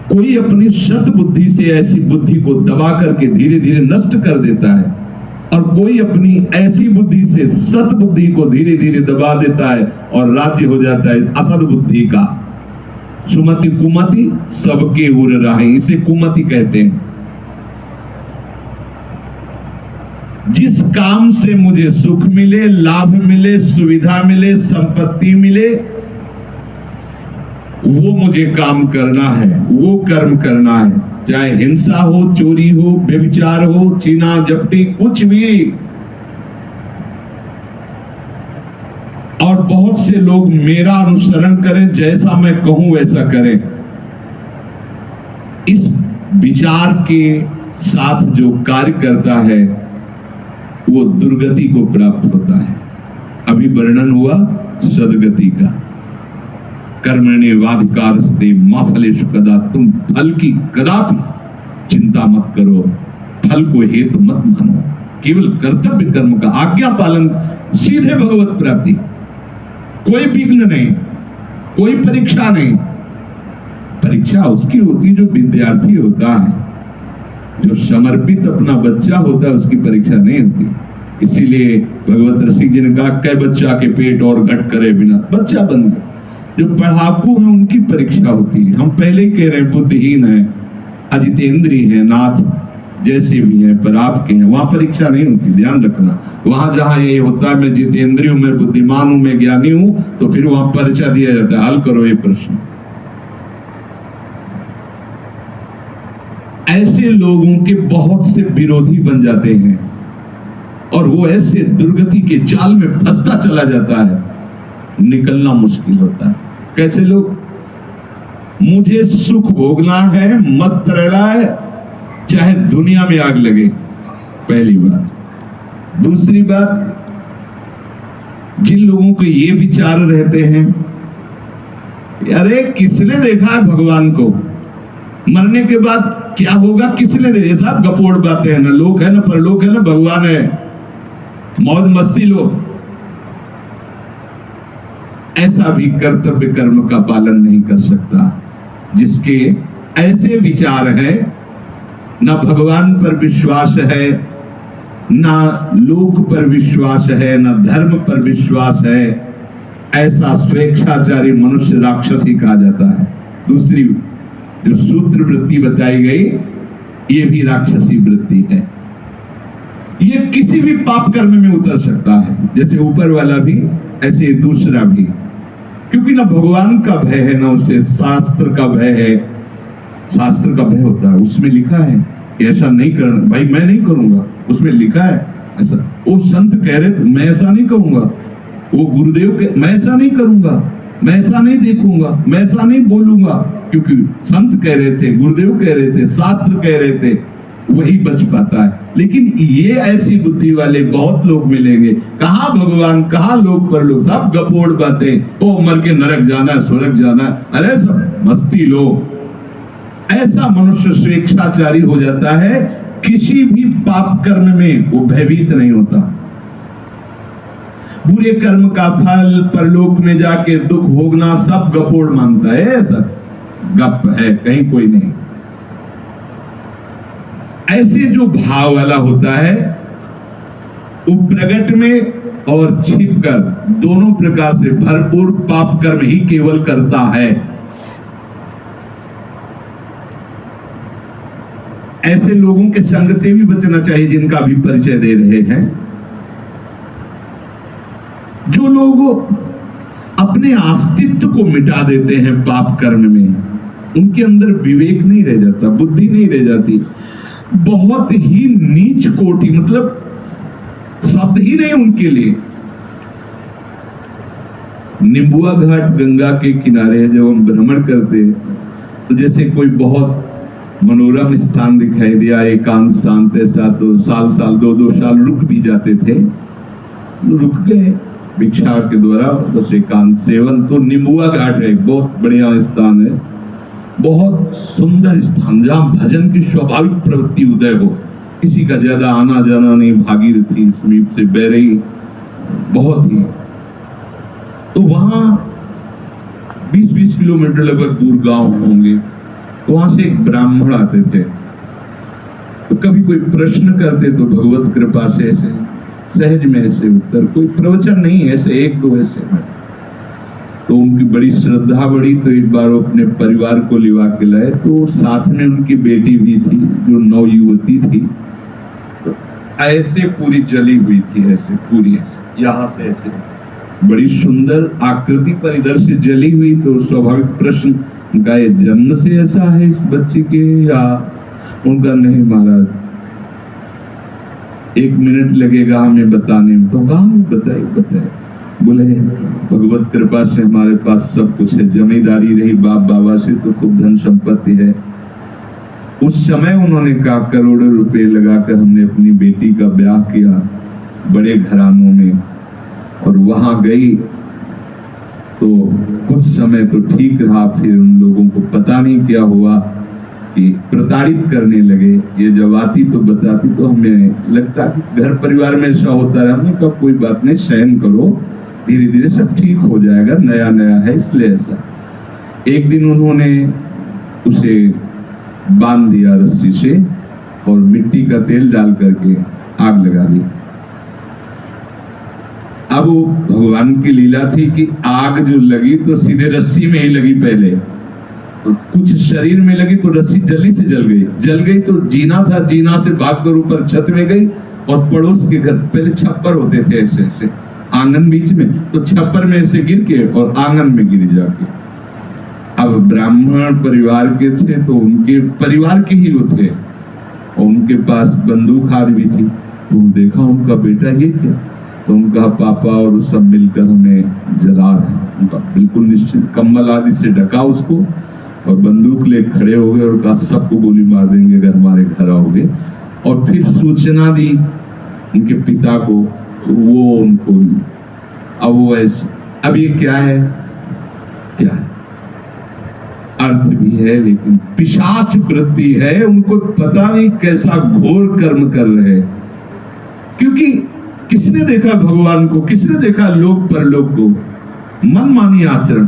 कोई अपनी सत बुद्धि से ऐसी बुद्धि को दबा करके धीरे धीरे नष्ट कर देता है, और कोई अपनी ऐसी बुद्धि से सत बुद्धि को धीरे धीरे दबा देता है और राज्य हो जाता है असद बुद्धि का। सुमति कुमति सबके उर रहे, इसे कुमति कहते हैं। जिस काम से मुझे सुख मिले, लाभ मिले, सुविधा मिले, संपत्ति मिले, वो मुझे काम करना है, वो कर्म करना है। चाहे हिंसा हो, चोरी हो, व्यभिचार हो, छीना झपटी, कुछ भी। और बहुत से लोग मेरा अनुसरण करें, जैसा मैं कहूं वैसा करें, इस विचार के साथ जो कार्य करता है वो दुर्गति को प्राप्त होता है। अभी वर्णन हुआ सदगति का। कर्मण्येवाधिकारस्ते मा फलेषु कदाचन, तुम फल की कदापि चिंता मत करो, फल को हेतु मत मानो, केवल कर्तव्य कर्म का आज्ञा पालन, सीधे भगवत प्राप्ति। कोई विघ्न नहीं, कोई परीक्षा नहीं। परीक्षा उसकी होती जो विद्यार्थी होता है, जो समर्पित अपना बच्चा होता है, उसकी परीक्षा नहीं होती। इसीलिए भगवत रसिक जी ने कहा, कै बच्चा के पेट और घट करे बिना, बच्चा बन गया। जो पढ़ाकू हैं उनकी परीक्षा होती है। हम पहले ही कह रहे हैं बुद्धिहीन है, अजितेंद्रिय है, नाथ जैसे भी है, पर आपके हैं वहां परीक्षा नहीं होती, ध्यान रखना। वहां जहां ये होता है मैं जितेंद्रिय हूं, मैं बुद्धिमान हूं, मैं ज्ञानी हूं, तो फिर वहां परीक्षा दिया जाता है, हल करो ये प्रश्न। ऐसे लोगों के बहुत से विरोधी बन जाते हैं और वो ऐसे दुर्गति के जाल में फंसता चला जाता है, निकलना मुश्किल होता है। कैसे लोग, मुझे सुख भोगना है, मस्त रहना है, चाहे दुनिया में आग लगे, पहली बात। दूसरी बात, जिन लोगों के ये विचार रहते हैं, अरे किसने देखा है भगवान को, मरने के बाद क्या होगा किसने देखा, सब गपोड़ बातें हैं, ना लोक है ना परलोक है ना भगवान है, मौज मस्ती लो। ऐसा भी कर्तव्य कर्म का पालन नहीं कर सकता। जिसके ऐसे विचार है, ना भगवान पर विश्वास है, ना लोक पर विश्वास है, ना धर्म पर विश्वास है, ऐसा स्वेच्छाचारी मनुष्य राक्षसी कहा जाता है। दूसरी जो सूत्र वृत्ति बताई गई, ये भी राक्षसी वृत्ति है। ये किसी भी पाप कर्म में उतर सकता है, जैसे ऊपर वाला भी ऐसे दूसरा भी, क्योंकि ना भगवान का भय है, ना उससे शास्त्र का भय है। शास्त्र का भय होता है, उसमें लिखा है कि ऐसा नहीं करना, भाई मैं नहीं करूंगा, उसमें लिखा है ऐसा। वो संत कह रहे थे मैं ऐसा नहीं करूंगा, वो गुरुदेव के मैं ऐसा नहीं करूंगा, मैं ऐसा नहीं देखूंगा, मैं ऐसा नहीं बोलूंगा, क्योंकि संत कह रहे थे, गुरुदेव कह रहे थे, शास्त्र कह रहे थे, वही बच पाता है। लेकिन ये ऐसी बुद्धि वाले बहुत लोग मिलेंगे, कहां भगवान, कहां लोक पर लोग, सब गपोड़ बातें, ओ मर के नरक जाना है, स्वर्ग जाना है, अरे सब मस्ती लो। ऐसा मनुष्य स्वेच्छाचारी हो जाता है, किसी भी पाप कर्म में वो भयभीत नहीं होता। बुरे कर्म का फल परलोक में जाके दुख भोगना सब गपोड़ मानता है, ऐसा गप है, कहीं कोई नहीं। ऐसे जो भाव वाला होता है, वो प्रकट में और छिपकर दोनों प्रकार से भरपूर पाप कर्म ही केवल करता है। ऐसे लोगों के संग से भी बचना चाहिए, जिनका भी परिचय दे रहे हैं। जो लोग अपने अस्तित्व को मिटा देते हैं पाप कर्म में, उनके अंदर विवेक नहीं रह जाता, बुद्धि नहीं रह जाती। बहुत ही नीच कोटि, मतलब शब्द ही नहीं उनके लिए। नींबुआ घाट गंगा के किनारे जब हम भ्रमण करते हैं, तो जैसे कोई बहुत मनोरम स्थान दिखाई दिया, एकांत शांत ऐसा, तो साल 2 साल रुक भी जाते थे, रुक गए भिक्षा के द्वारा, बस एकांत सेवन। तो नींबुआ घाट है, बहुत बढ़िया स्थान है, बहुत सुंदर स्थान, जहां भजन की स्वाभाविक प्रवृत्ति उदय हो, किसी का ज्यादा आना जाना नहीं, भागीरथी समीप से बह रही, बहुत ही। तो वहां 20-20 किलोमीटर लगभग दूर गांव होंगे, तो वहां से एक ब्राह्मण आते थे, तो कभी कोई प्रश्न करते तो भगवत कृपा से ऐसे सहज में ऐसे उत्तर, कोई प्रवचन नहीं, ऐसे 1-2 ऐसे। तो उनकी बड़ी श्रद्धा बढ़ी, तो एक बार वो अपने परिवार को लिवा के लाए, तो साथ में उनकी बेटी भी थी जो नवयुवती थी, तो ऐसे पूरी जली हुई थी, ऐसे पूरी ऐसे, यहाँ से ऐसे बड़ी सुंदर आकृति पर इधर से जली हुई। तो स्वाभाविक प्रश्न, उनका ये जन्म से ऐसा है इस बच्चे के, या उनका नहीं महाराज, 1 मिनट लगेगा हमें बताने में। तो कहा बताए। बोले भगवत कृपा से हमारे पास सब कुछ है, जमींदारी रही बाप बाबा से तो खूब धन संपत्ति है। उस समय उन्होंने कहा करोड़ों रुपए लगाकर हमने अपनी बेटी का ब्याह किया बड़े घरानों में, और वहां गई तो कुछ समय तो ठीक रहा, फिर उन लोगों को पता नहीं क्या हुआ कि प्रताड़ित करने लगे। ये जब आती तो बताती तो हमें लगता कि घर परिवार में ऐसा होता है। हमने कहा कोई बात नहीं, सहन करो, धीरे धीरे सब ठीक हो जाएगा, नया नया है इसलिए ऐसा। एक दिन उन्होंने उसे बांध दिया रस्सी से और मिट्टी का तेल डाल करके आग लगा दी। अब वो भगवान की लीला थी कि आग जो लगी तो सीधे रस्सी में ही लगी पहले, और कुछ शरीर में लगी तो रस्सी जल्दी से जल गई तो जीना था, जीना से भागकर ऊपर छत में गई और पड़ोस के घर, पहले छप्पर होते थे ऐसे ऐसे आंगन बीच में, तो छप्पर में ऐसे गिर के और आंगन में गिर जाके। अब ब्राह्मण परिवार के थे तो उनके परिवार के ही वो थे और उनके पास बंदूक आदि भी थी। तो देखा उनका बेटा ये क्या, तो उनका पापा और सब मिलकर हमें जला रहे हैं। उनका बिल्कुल निश्चित कंबल आदि से ढका उसको और बंदूक ले खड़े हो गए और कहा सबको गोली मार देंगे अगर हमारे घर आओगे। और फिर सूचना दी उनके पिता को, तो वो उनको अब वो ऐसे, अब ये क्या है अर्थ भी है लेकिन पिशाच वृत्ति है, उनको पता नहीं कैसा घोर कर्म कर रहे हैं। क्योंकि किसने देखा भगवान को, किसने देखा लोक परलोक को, मनमानी आचरण,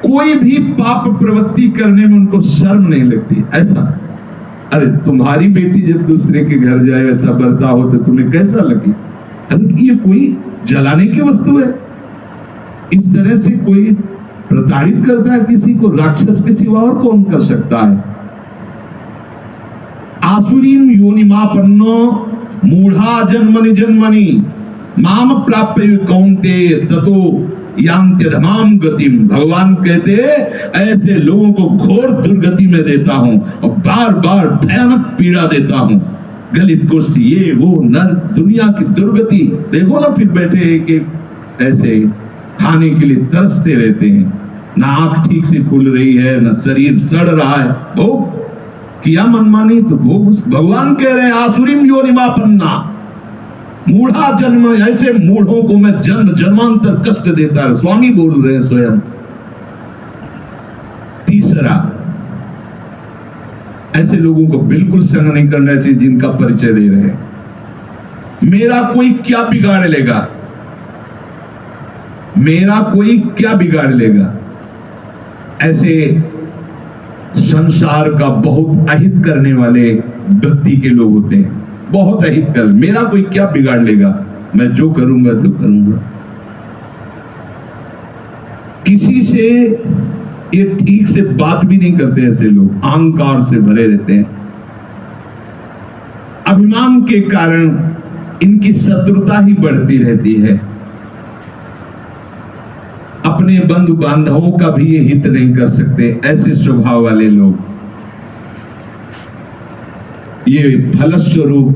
कोई भी पाप प्रवृत्ति करने में उनको शर्म नहीं लगती। ऐसा अरे तुम्हारी बेटी जब दूसरे के घर जाए ऐसा बर्ताव हो तो तुम्हें कैसा लगे? अरे ये कोई जलाने की वस्तु है? इस तरह से कोई प्रताड़ित करता है किसी को, राक्षस के सिवा और कौन कर सकता है? आसुरीम योनिमापन्नो मूढ़ा जन्मनि जन्मनि माम प्राप्य कौन्तेय ततो यांत्यधमाम गतिम। भगवान कहते ऐसे लोगों को घोर दुर्गति में देता हूं और बार बार भयानक पीड़ा देता हूं। गलित कुष्ठ ये वो नर दुनिया की दुर्गति देखो ना, फिर बैठे एक एक ऐसे खाने के लिए तरसते रहते हैं, ना आंख ठीक से खुल रही है, ना शरीर सड़ रहा है, भोग किया मनमानी तो भोग। भगवान कह रहे हैं आसुरीम योनिमापन्ना मूढ़ा जन्म, ऐसे मूढ़ों को मैं जन्म जन्मांतर कष्ट देता है, स्वामी बोल रहे हैं स्वयं। तीसरा, ऐसे लोगों को बिल्कुल संग नहीं करना चाहिए जिनका परिचय दे रहे हैं। मेरा कोई क्या बिगाड़ लेगा, मेरा कोई क्या बिगाड़ लेगा, ऐसे संसार का बहुत अहित करने वाले वृत्ति के लोग होते हैं। बहुत अहित कर, मेरा कोई क्या बिगाड़ लेगा, मैं जो करूंगा जो करूंगा। किसी से ये ठीक से बात भी नहीं करते, ऐसे लोग अहंकार से भरे रहते हैं। अभिमान के कारण इनकी शत्रुता ही बढ़ती रहती है। अपने बंधु बांधवों का भी ये हित नहीं कर सकते, ऐसे स्वभाव वाले लोग। ये फलस्वरूप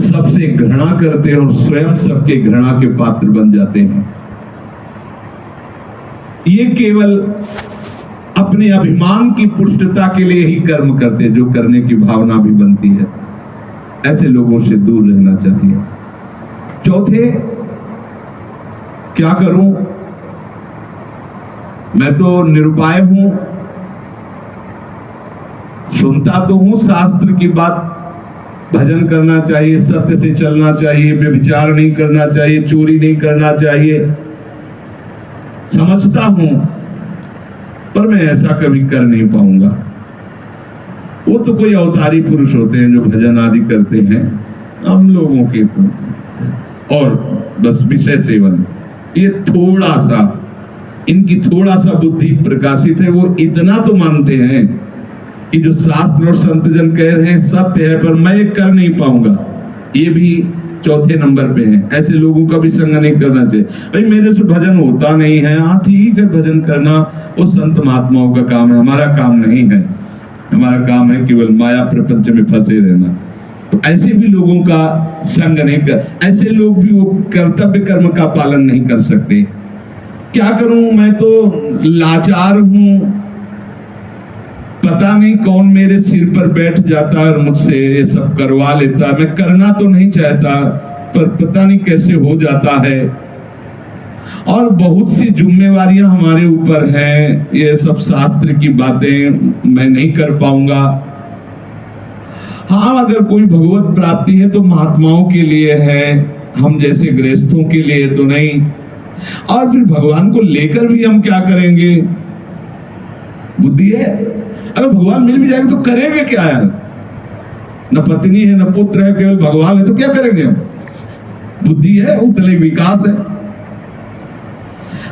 सबसे घृणा करते हैं और स्वयं सबके घृणा के पात्र बन जाते हैं। ये केवल अपने अभिमान की पुष्टता के लिए ही कर्म करते, जो करने की भावना भी बनती है। ऐसे लोगों से दूर रहना चाहिए। चौथे, क्या करूं, मैं तो निरुपाय हूं, सुनता तो हूं शास्त्र की बात, भजन करना चाहिए, सत्य से चलना चाहिए, व्यभिचार नहीं करना चाहिए, चोरी नहीं करना चाहिए, समझता हूं, पर मैं ऐसा कभी कर नहीं पाऊंगा। वो तो कोई अवतारी पुरुष होते हैं जो भजन आदि करते हैं, हम लोगों के तो और बस विषय सेवन, ये थोड़ा सा इनकी थोड़ा सा बुद्धि प्रकाशित है। वो इतना तो मानते हैं कि जो शास्त्र और संत जन कह रहे हैं सत्य है, पर मैं ये कर नहीं पाऊंगा। ये भी चौथे नंबर पे है। ऐसे लोगों का भी संग नहीं करना चाहिए। भाई मेरे से भजन होता नहीं है, हाँ ठीक है, भजन करना वो संत महात्माओं का काम है, हमारा काम नहीं है। हमारा काम है केवल माया प्रपंच में फंसे रहना। तो ऐसे भी लोगों का संग नहीं कर, ऐसे लोग भी वो कर्तव्य कर्म का पालन नहीं कर सकते। क्या करूं, मैं तो लाचार हूं, पता नहीं कौन मेरे सिर पर बैठ जाता और मुझसे ये सब करवा लेता। मैं करना तो नहीं चाहता पर पता नहीं कैसे हो जाता है। और बहुत सी जिम्मेवारियां हमारे ऊपर हैं, ये सब शास्त्र की बातें मैं नहीं कर पाऊंगा। हाँ, अगर कोई भगवत प्राप्ति है तो महात्माओं के लिए है, हम जैसे गृहस्थों के लिए तो नहीं। और फिर भगवान को लेकर भी हम क्या करेंगे? बुद्धि है, अगर भगवान मिल भी जाएगा तो करेंगे क्या यार? न पत्नी है न पुत्र है, केवल भगवान है तो क्या करेंगे हम? बुद्धि है, उतले विकास है।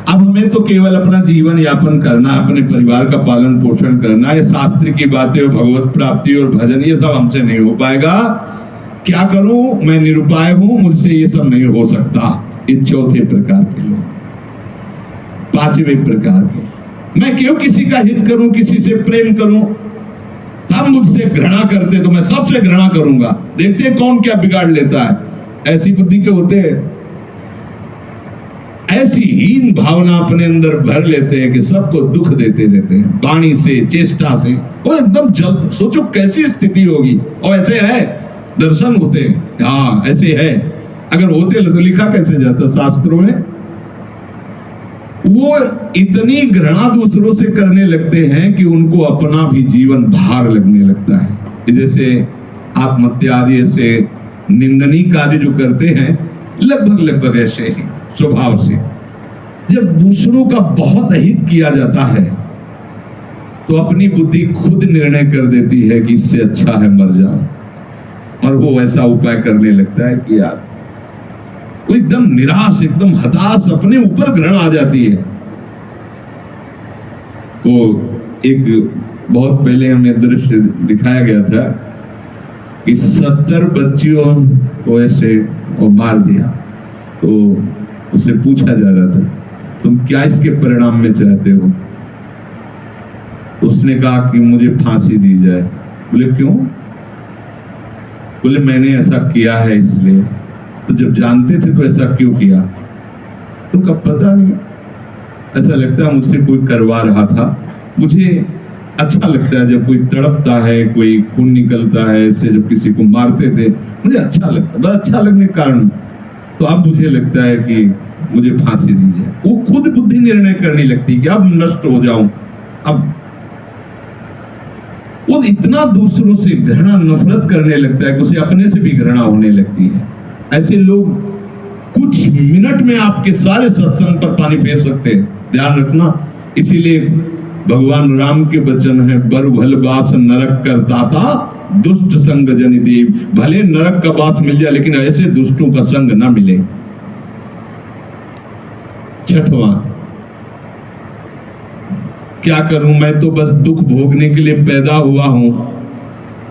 अब हमें तो केवल अपना जीवन यापन करना, अपने परिवार का पालन पोषण करना। ये शास्त्र की बातें और भगवत प्राप्ति और भजन ये सब हमसे नहीं हो पाएगा। क्या करूं, मैं निरुपाय हूं, मुझसे ये सब नहीं हो सकता। ये चौथे प्रकार के लोग। पांचवें प्रकार के, मैं क्यों किसी का हित करूं, किसी से प्रेम करूं? सब मुझसे घृणा करते तो मैं सबसे घृणा करूंगा, देखते कौन क्या बिगाड़ लेता है। ऐसी बुद्धि के होते हैं, ऐसी हीन भावना अपने अंदर भर लेते हैं कि सबको दुख देते रहते हैं, वाणी से, चेष्टा से। वो एकदम जल्द, सोचो कैसी स्थिति होगी। और ऐसे है, दर्शन होते हैं, हाँ ऐसे है। अगर होते तो लिखा कैसे जाता शास्त्रों में? वो इतनी घृणा दूसरों से करने लगते हैं कि उनको अपना भी जीवन भार लगने लगता है। जैसे आत्महत्या आदि ऐसे निंदनीय कार्य जो करते हैं, लगभग ऐसे ही स्वभाव से। जब दूसरों का बहुत हित किया जाता है तो अपनी बुद्धि खुद निर्णय कर देती है कि इससे अच्छा है मर जाओ, और वो ऐसा उपाय करने लगता है कि यार वो एकदम निराश, एकदम हताश, अपने ऊपर घृणा आ जाती है। वो एक बहुत पहले हमें दृश्य दिखाया गया था कि 70 बच्चियों को ऐसे वो मार दिया। तो उससे पूछा जा रहा था, तुम क्या इसके परिणाम में चाहते हो? उसने कहा कि मुझे फांसी दी जाए। बोले क्यों? बोले मैंने ऐसा किया है इसलिए। तो जब जानते थे तो ऐसा क्यों किया? उनका पता नहीं, ऐसा लगता है मुझसे कोई करवा रहा था। मुझे अच्छा लगता है जब कोई तड़पता है, कोई खून निकलता है, ऐसे जब किसी को मारते थे मुझे अच्छा लगता, बस अच्छा लगने के कारण। तो अब मुझे लगता है कि मुझे फांसी दी जाए। वो खुद बुद्धि निर्णय करने लगती कि अब नष्ट हो जाऊं। अब वो इतना दूसरों से घृणा, नफरत करने लगता है कि उसे अपने से भी घृणा होने लगती है। ऐसे लोग कुछ मिनट में आपके सारे सत्संग पर पानी फेर सकते हैं, ध्यान रखना। इसीलिए भगवान राम के वचन है, बर भल बास नरक करता था, दुष्ट संग जनि देव। भले नरक का बास मिल जाए लेकिन ऐसे दुष्टों का संग ना मिले। छठवां, क्या करूं, मैं तो बस दुख भोगने के लिए पैदा हुआ हूं,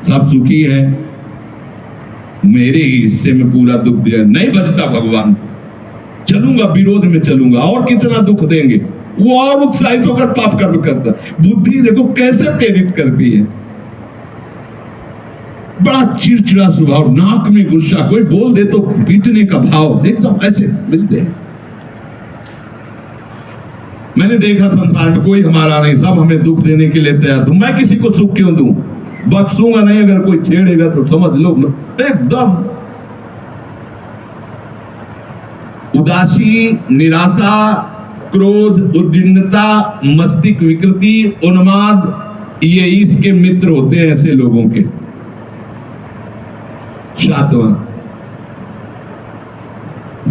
सब सुखी है, मेरे हिस्से में पूरा दुख दिया, नहीं बचता भगवान, चलूंगा विरोध में चलूंगा, और कितना दुख देंगे। वो और उत्साहित होकर पाप कर्म करता। बुद्धि देखो कैसे प्रेरित करती है। बड़ा चिड़चिड़ा स्वभाव, नाक में गुस्सा, कोई बोल दे तो पीटने का भाव, एकदम ऐसे मिलते हैं। मैंने देखा संसार में कोई हमारा नहीं, सब हमें दुख देने के लिए तैयार। तो मैं किसी को सुख क्यों दूं? बख्शूंगा नहीं, अगर कोई छेड़ेगा तो समझ लो एकदम उदासी, निराशा, क्रोध, उद्विग्नता, मस्तिष्क विकृति, उन्माद, ये इसके मित्र होते हैं ऐसे लोगों के। सातवां,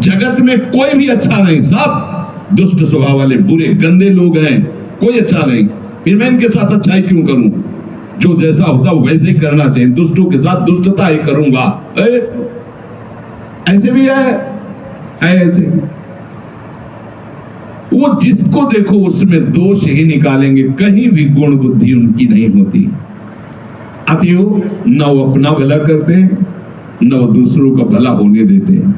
जगत में कोई भी अच्छा नहीं, सब दुष्ट स्वभाव वाले, बुरे, गंदे लोग हैं, कोई अच्छा नहीं। फिर मैं इनके साथ अच्छाई क्यों करूं? जो जैसा होता वैसे ही करना चाहिए, दुष्टों के साथ दुष्टता ही करूंगा। ऐसे भी है, ऐसे वो जिसको देखो उसमें दोष ही निकालेंगे, कहीं भी गुण बुद्धि उनकी नहीं होती। अतएव न वो अपना भला करते हैं न वो दूसरों का भला होने देते हैं।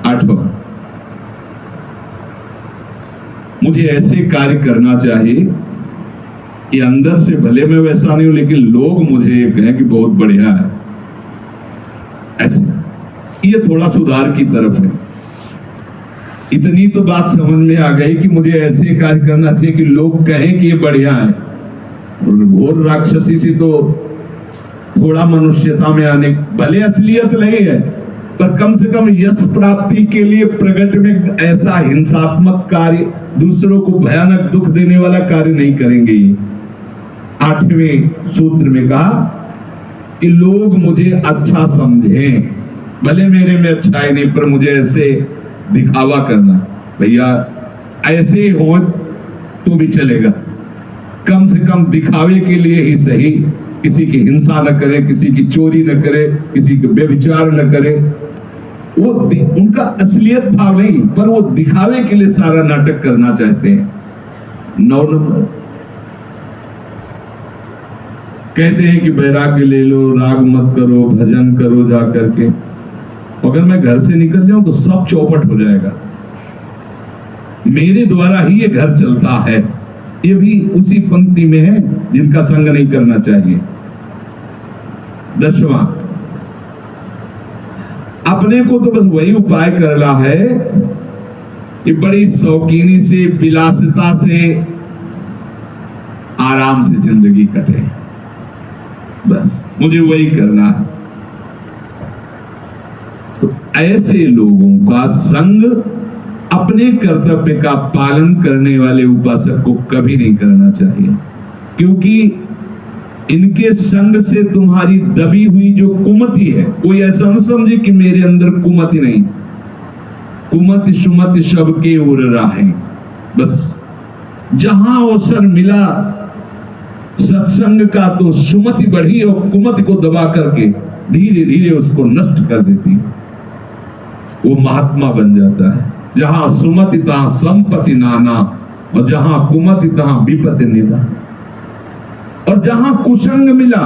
आठवां, मुझे ऐसे कार्य करना चाहिए कि अंदर से भले मैं वैसा नहीं हूं, लेकिन लोग मुझे ये कहें कि बहुत बढ़िया है। ऐसे ये थोड़ा सुधार की तरफ है। इतनी तो बात समझ में आ गई कि मुझे ऐसे कार्य करना चाहिए कि लोग कहें कि ये बढ़िया है। और घोर राक्षसी से तो थोड़ा मनुष्यता में आने, भले असलियत नहीं है पर कम से कम यश प्राप्ति के लिए प्रगट में ऐसा हिंसात्मक कार्य, दूसरों को भयानक दुख देने वाला कार्य नहीं करेंगे। 8वें सूत्र में कहा कि लोग मुझे अच्छा समझें, भले मेरे में अच्छाई नहीं पर मुझे ऐसे दिखावा करना, भैया ऐसे ही हो तो भी चलेगा, कम से कम दिखावे के लिए ही सही। किसी की हिंसा न करे, किसी की चोरी न करे, किसी के व्यभिचार न करे। वो उनका असलियत भाव नहीं, पर वो दिखावे के लिए सारा नाटक करना चाहते हैं। 9 नंबर कहते हैं कि वैराग्य ले लो, राग मत करो, भजन करो जा करके। अगर मैं घर से निकल जाऊं तो सब चौपट हो जाएगा, मेरे द्वारा ही ये घर चलता है। ये भी उसी पंक्ति में है जिनका संग नहीं करना चाहिए। 10वां, अपने को तो बस वही उपाय करना है कि बड़ी शौकीनी से, विलासिता से, आराम से जिंदगी कटे, बस मुझे वही करना है। तो ऐसे लोगों का संग अपने कर्तव्य का पालन करने वाले उपासक को कभी नहीं करना चाहिए, क्योंकि इनके संग से तुम्हारी दबी हुई जो कुमति है, कोई ऐसा न समझे कि मेरे अंदर कुमति नहीं, कुमति सुमति सबके उड़ रहा है। बस जहां अवसर मिला सत्संग का तो सुमति बढ़ी और कुमति को दबा करके धीरे धीरे उसको नष्ट कर देती है। वो महात्मा बन जाता है। जहां सुमति तहां संपत्ति नाना, और जहां कुमति तहां विपत्ति निदा। और जहां कुसंग मिला,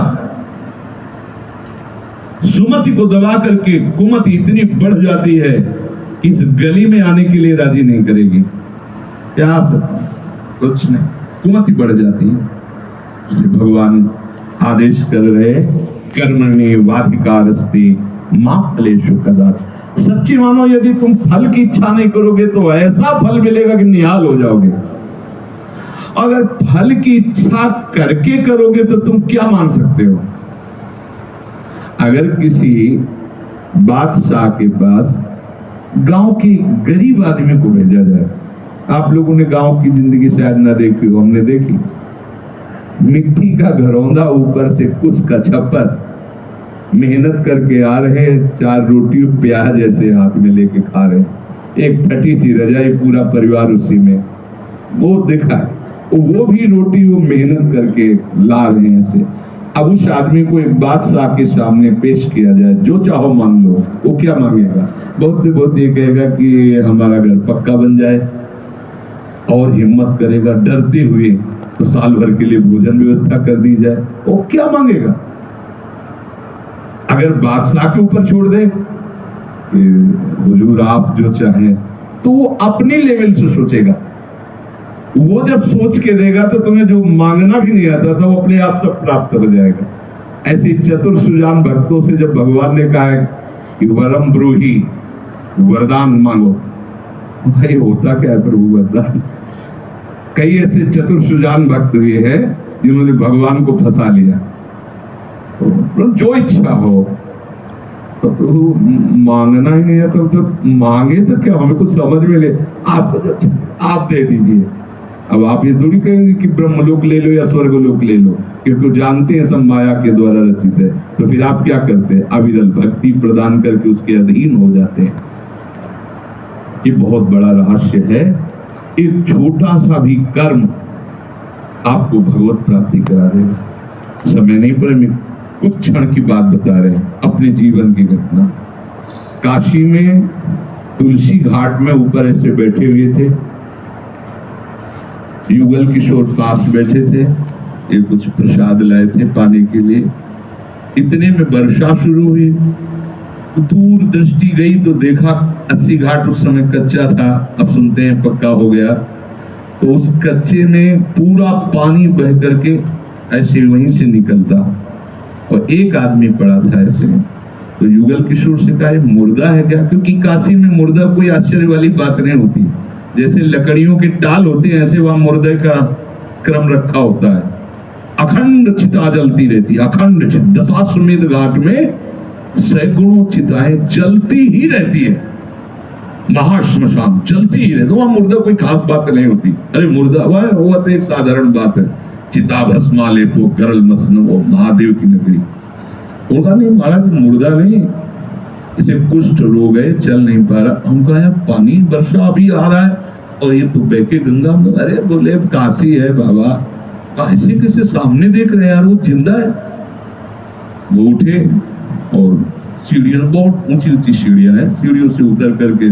सुमति को दबा करके कुमति इतनी बढ़ जाती है कि इस गली में आने के लिए राजी नहीं करेगी। क्या सत्संग, कुछ नहीं, कुमति बढ़ जाती है। इसलिए भगवान आदेश कर रहे, कर्मणि वाधिकारस्ति मा फलेषु कदाचित्। सच्ची मानो, यदि तुम फल की इच्छा नहीं करोगे तो ऐसा फल मिलेगा कि निहाल हो जाओगे। अगर फल की इच्छा करके करोगे तो तुम क्या मांग सकते हो? अगर किसी बादशाह के पास गांव के गरीब आदमी को भेजा जाए, आप लोगों ने गांव की जिंदगी शायद ना देखी हो, हमने देखी। मिट्टी का घरौंदा, ऊपर से कुछ का छप्पर, मेहनत करके आ रहे, 4 रोटी प्याज ऐसे हाथ में लेके खा रहे, एक फटी सी रजाई, पूरा परिवार उसी में। वो देखा है, वो भी रोटी वो मेहनत करके ला रहे हैं ऐसे। अब उस आदमी को एक बादशाह के सामने पेश किया जाए, जो चाहो मांग लो, वो क्या मांगेगा? बहुत ये कहेगा कि हमारा घर पक्का बन जाए, और हिम्मत करेगा डरते हुए तो साल भर के लिए भोजन व्यवस्था कर दी जाए। वो क्या मांगेगा? अगर बादशाह के ऊपर छोड़ दे कि हुजूर आप जो चाहें, तो वो अपने लेवल से सोचेगा। वो जब सोच के देगा तो तुम्हें जो मांगना भी नहीं आता था वो अपने आप सब प्राप्त हो जाएगा। ऐसी चतुर सुजान भक्तों से जब भगवान ने कहा है कि वरम ब्रूहि, वरदान मांगो, भाई होता क्या है प्रभु वरदान? कई ऐसे चतुर सुजान भक्त हुए हैं जिन्होंने भगवान को फंसा लिया। तो जो इच्छा हो, तो प्रभु मांगना ही नहीं है तो मांगे तो क्या, हमें कुछ समझ में ले, आप दे दीजिए। अब आप ये थोड़ी कहेंगे कि ब्रह्मलोक ले लो या स्वर्गलोक ले लो, क्योंकि जानते हैं सब माया के द्वारा रचित है। तो फिर आप क्या करते हैं? अविरल भक्ति प्रदान करके उसके अधीन हो जाते हैं। ये बहुत बड़ा रहस्य है। एक छोटा सा भी कर्म आपको भगवत प्राप्ति करा देगा। समय नहीं पर कुछ क्षण की बात बता रहे हैं, अपने जीवन की घटना। काशी में तुलसी घाट में ऊपर ऐसे बैठे हुए थे, युगल किशोर पास बैठे थे, ये कुछ प्रसाद लाए थे पाने के लिए। इतने में वर्षा शुरू हुई, दूर दृष्टि गई तो देखा 80 घाट उस समय कच्चा था, अब सुनते हैं पक्का हो गया। तो उस कच्चे में पूरा पानी बह करके ऐसे वहीं से निकलता, और एक आदमी पड़ा था ऐसे। तो युगल किशोर से कहा, मुर्दा है क्या? क्योंकि काशी में मुर्दा कोई आश्चर्य वाली बात नहीं होती, जैसे लकड़ियों के टाल होते हैं ऐसे वहां मुर्दे का क्रम रखा होता है। अखंड चिता जलती रहती, अखंड दशाश्वमेध घाट में सैकड़ों चिताएं जलती ही रहती है, महाश्मशान जलती ही रहती। वहां मुर्दा कोई खास बात नहीं होती। अरे मुर्दा वो तो एक साधारण बात है, चिता भस्मा लेपो गरल मसन, वो महादेव की नगरी। उनका नहीं महाराज, मुर्दा नहीं, इसे कुष्ठ रोग है, चल नहीं पा रहा। हम कहा पानी वर्षा अभी आ रहा है और ये तो बहके गंगा में। अरे बोले काशी है बाबा, ऐसे कैसे सामने देख रहे यार, वो जिंदा है। वो उठे और सीढ़ियां, बहुत ऊंची ऊंची सीढ़ियां हैं, सीढ़ियों से उतर करके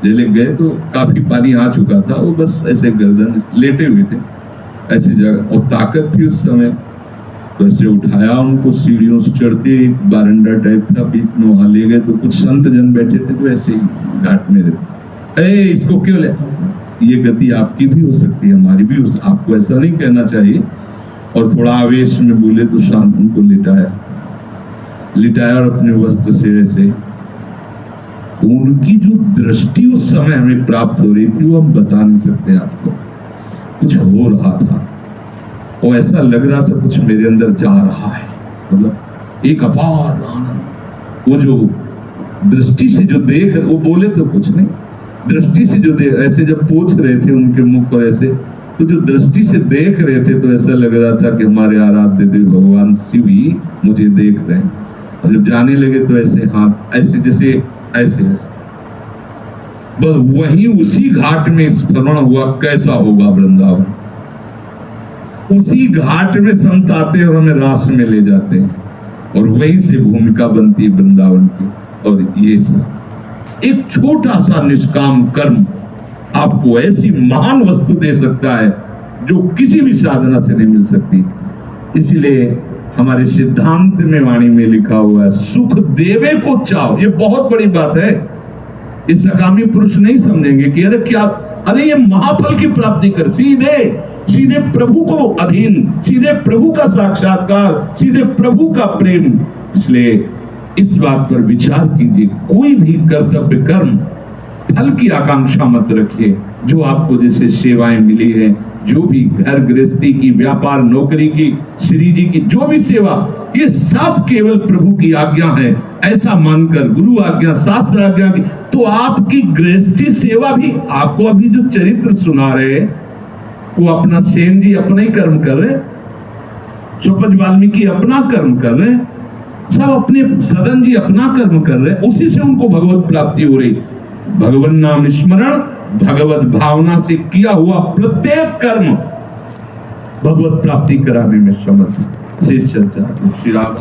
जले गए तो काफी पानी आ चुका था। वो बस ऐसे गर्दन लेटे हुए थे ऐसी जगह, और ताकत थी उस समय। तो ऐसे उठाया उनको, सीढ़ियों से चढ़ते एक बारंडा टाइप था बीच में, वहां ले गए। तो कुछ संत जन बैठे थे तो ऐसे ही घाट में रहते, इसको क्यों ले, ये गति आपकी भी हो सकती है, हमारी भी हो, आपको ऐसा नहीं कहना चाहिए। और थोड़ा आवेश में बोले तो शांत उनको लिटाया और अपने वस्त्र से ऐसे। तो उनकी जो दृष्टि उस समय हमें प्राप्त हो रही थी वो हम बता नहीं सकते आपको। कुछ हो रहा था और ऐसा लग रहा था कुछ मेरे अंदर जा रहा है, मतलब एक अपार आनंद। वो जो दृष्टि से जो देख, वो बोले तो कुछ नहीं, दृष्टि से जो देख, ऐसे जब पूछ रहे थे उनके मुख पर ऐसे, तो जो दृष्टि से देख रहे थे तो ऐसा लग रहा था कि हमारे आराध्य देव भगवान शिव ही मुझे देख रहे हैं। और जब जाने लगे तो ऐसे हाथ ऐसे जैसे ऐसे ऐसे, बस वहीं उसी घाट में स्मरण हुआ कैसा होगा वृंदावन। उसी घाट में संत आते और हमें रास में ले जाते हैं, और वहीं से भूमिका बनती है वृंदावन की। और ये सब एक छोटा सा निष्काम कर्म आपको ऐसी महान वस्तु दे सकता है जो किसी भी साधना से नहीं मिल सकती। इसलिए हमारे सिद्धांत में वाणी में लिखा हुआ है, सुख देवे को चाहो। ये बहुत बड़ी बात है। इस सकामी पुरुष नहीं समझेंगे कि अरे क्या, अरे ये महाफल की प्राप्ति कर, सीधे प्रभु को अधीन, सीधे प्रभु का साक्षात्कार, सीधे प्रभु का प्रेम। इसलिए इस बात पर विचार कीजिए, कोई भी कर्तव्य कर्म फल की आकांक्षा मत रखिए। जो आपको जैसे सेवाएं मिली है, जो भी घर गृहस्थी की, व्यापार नौकरी की, श्री जी की जो भी सेवा, ये सब केवल प्रभु की आज्ञा है ऐसा मानकर, गुरु आज्ञा, शास्त्र आज्ञा की। तो आपकी गृहस्थी सेवा भी, आपको अभी जो चरित्र सुना रहे वो अपना सेन जी अपना ही कर्म कर रहे, सुपज वाल्मीकि अपना कर्म कर रहे, सब अपने सदन जी अपना कर्म कर रहे, उसी से उनको भगवत प्राप्ति हो रही। भगवान नाम स्मरण, भगवत भावना से किया हुआ प्रत्येक कर्म भगवत प्राप्ति कराने में समर्थ। शेष चर्चा श्री राम।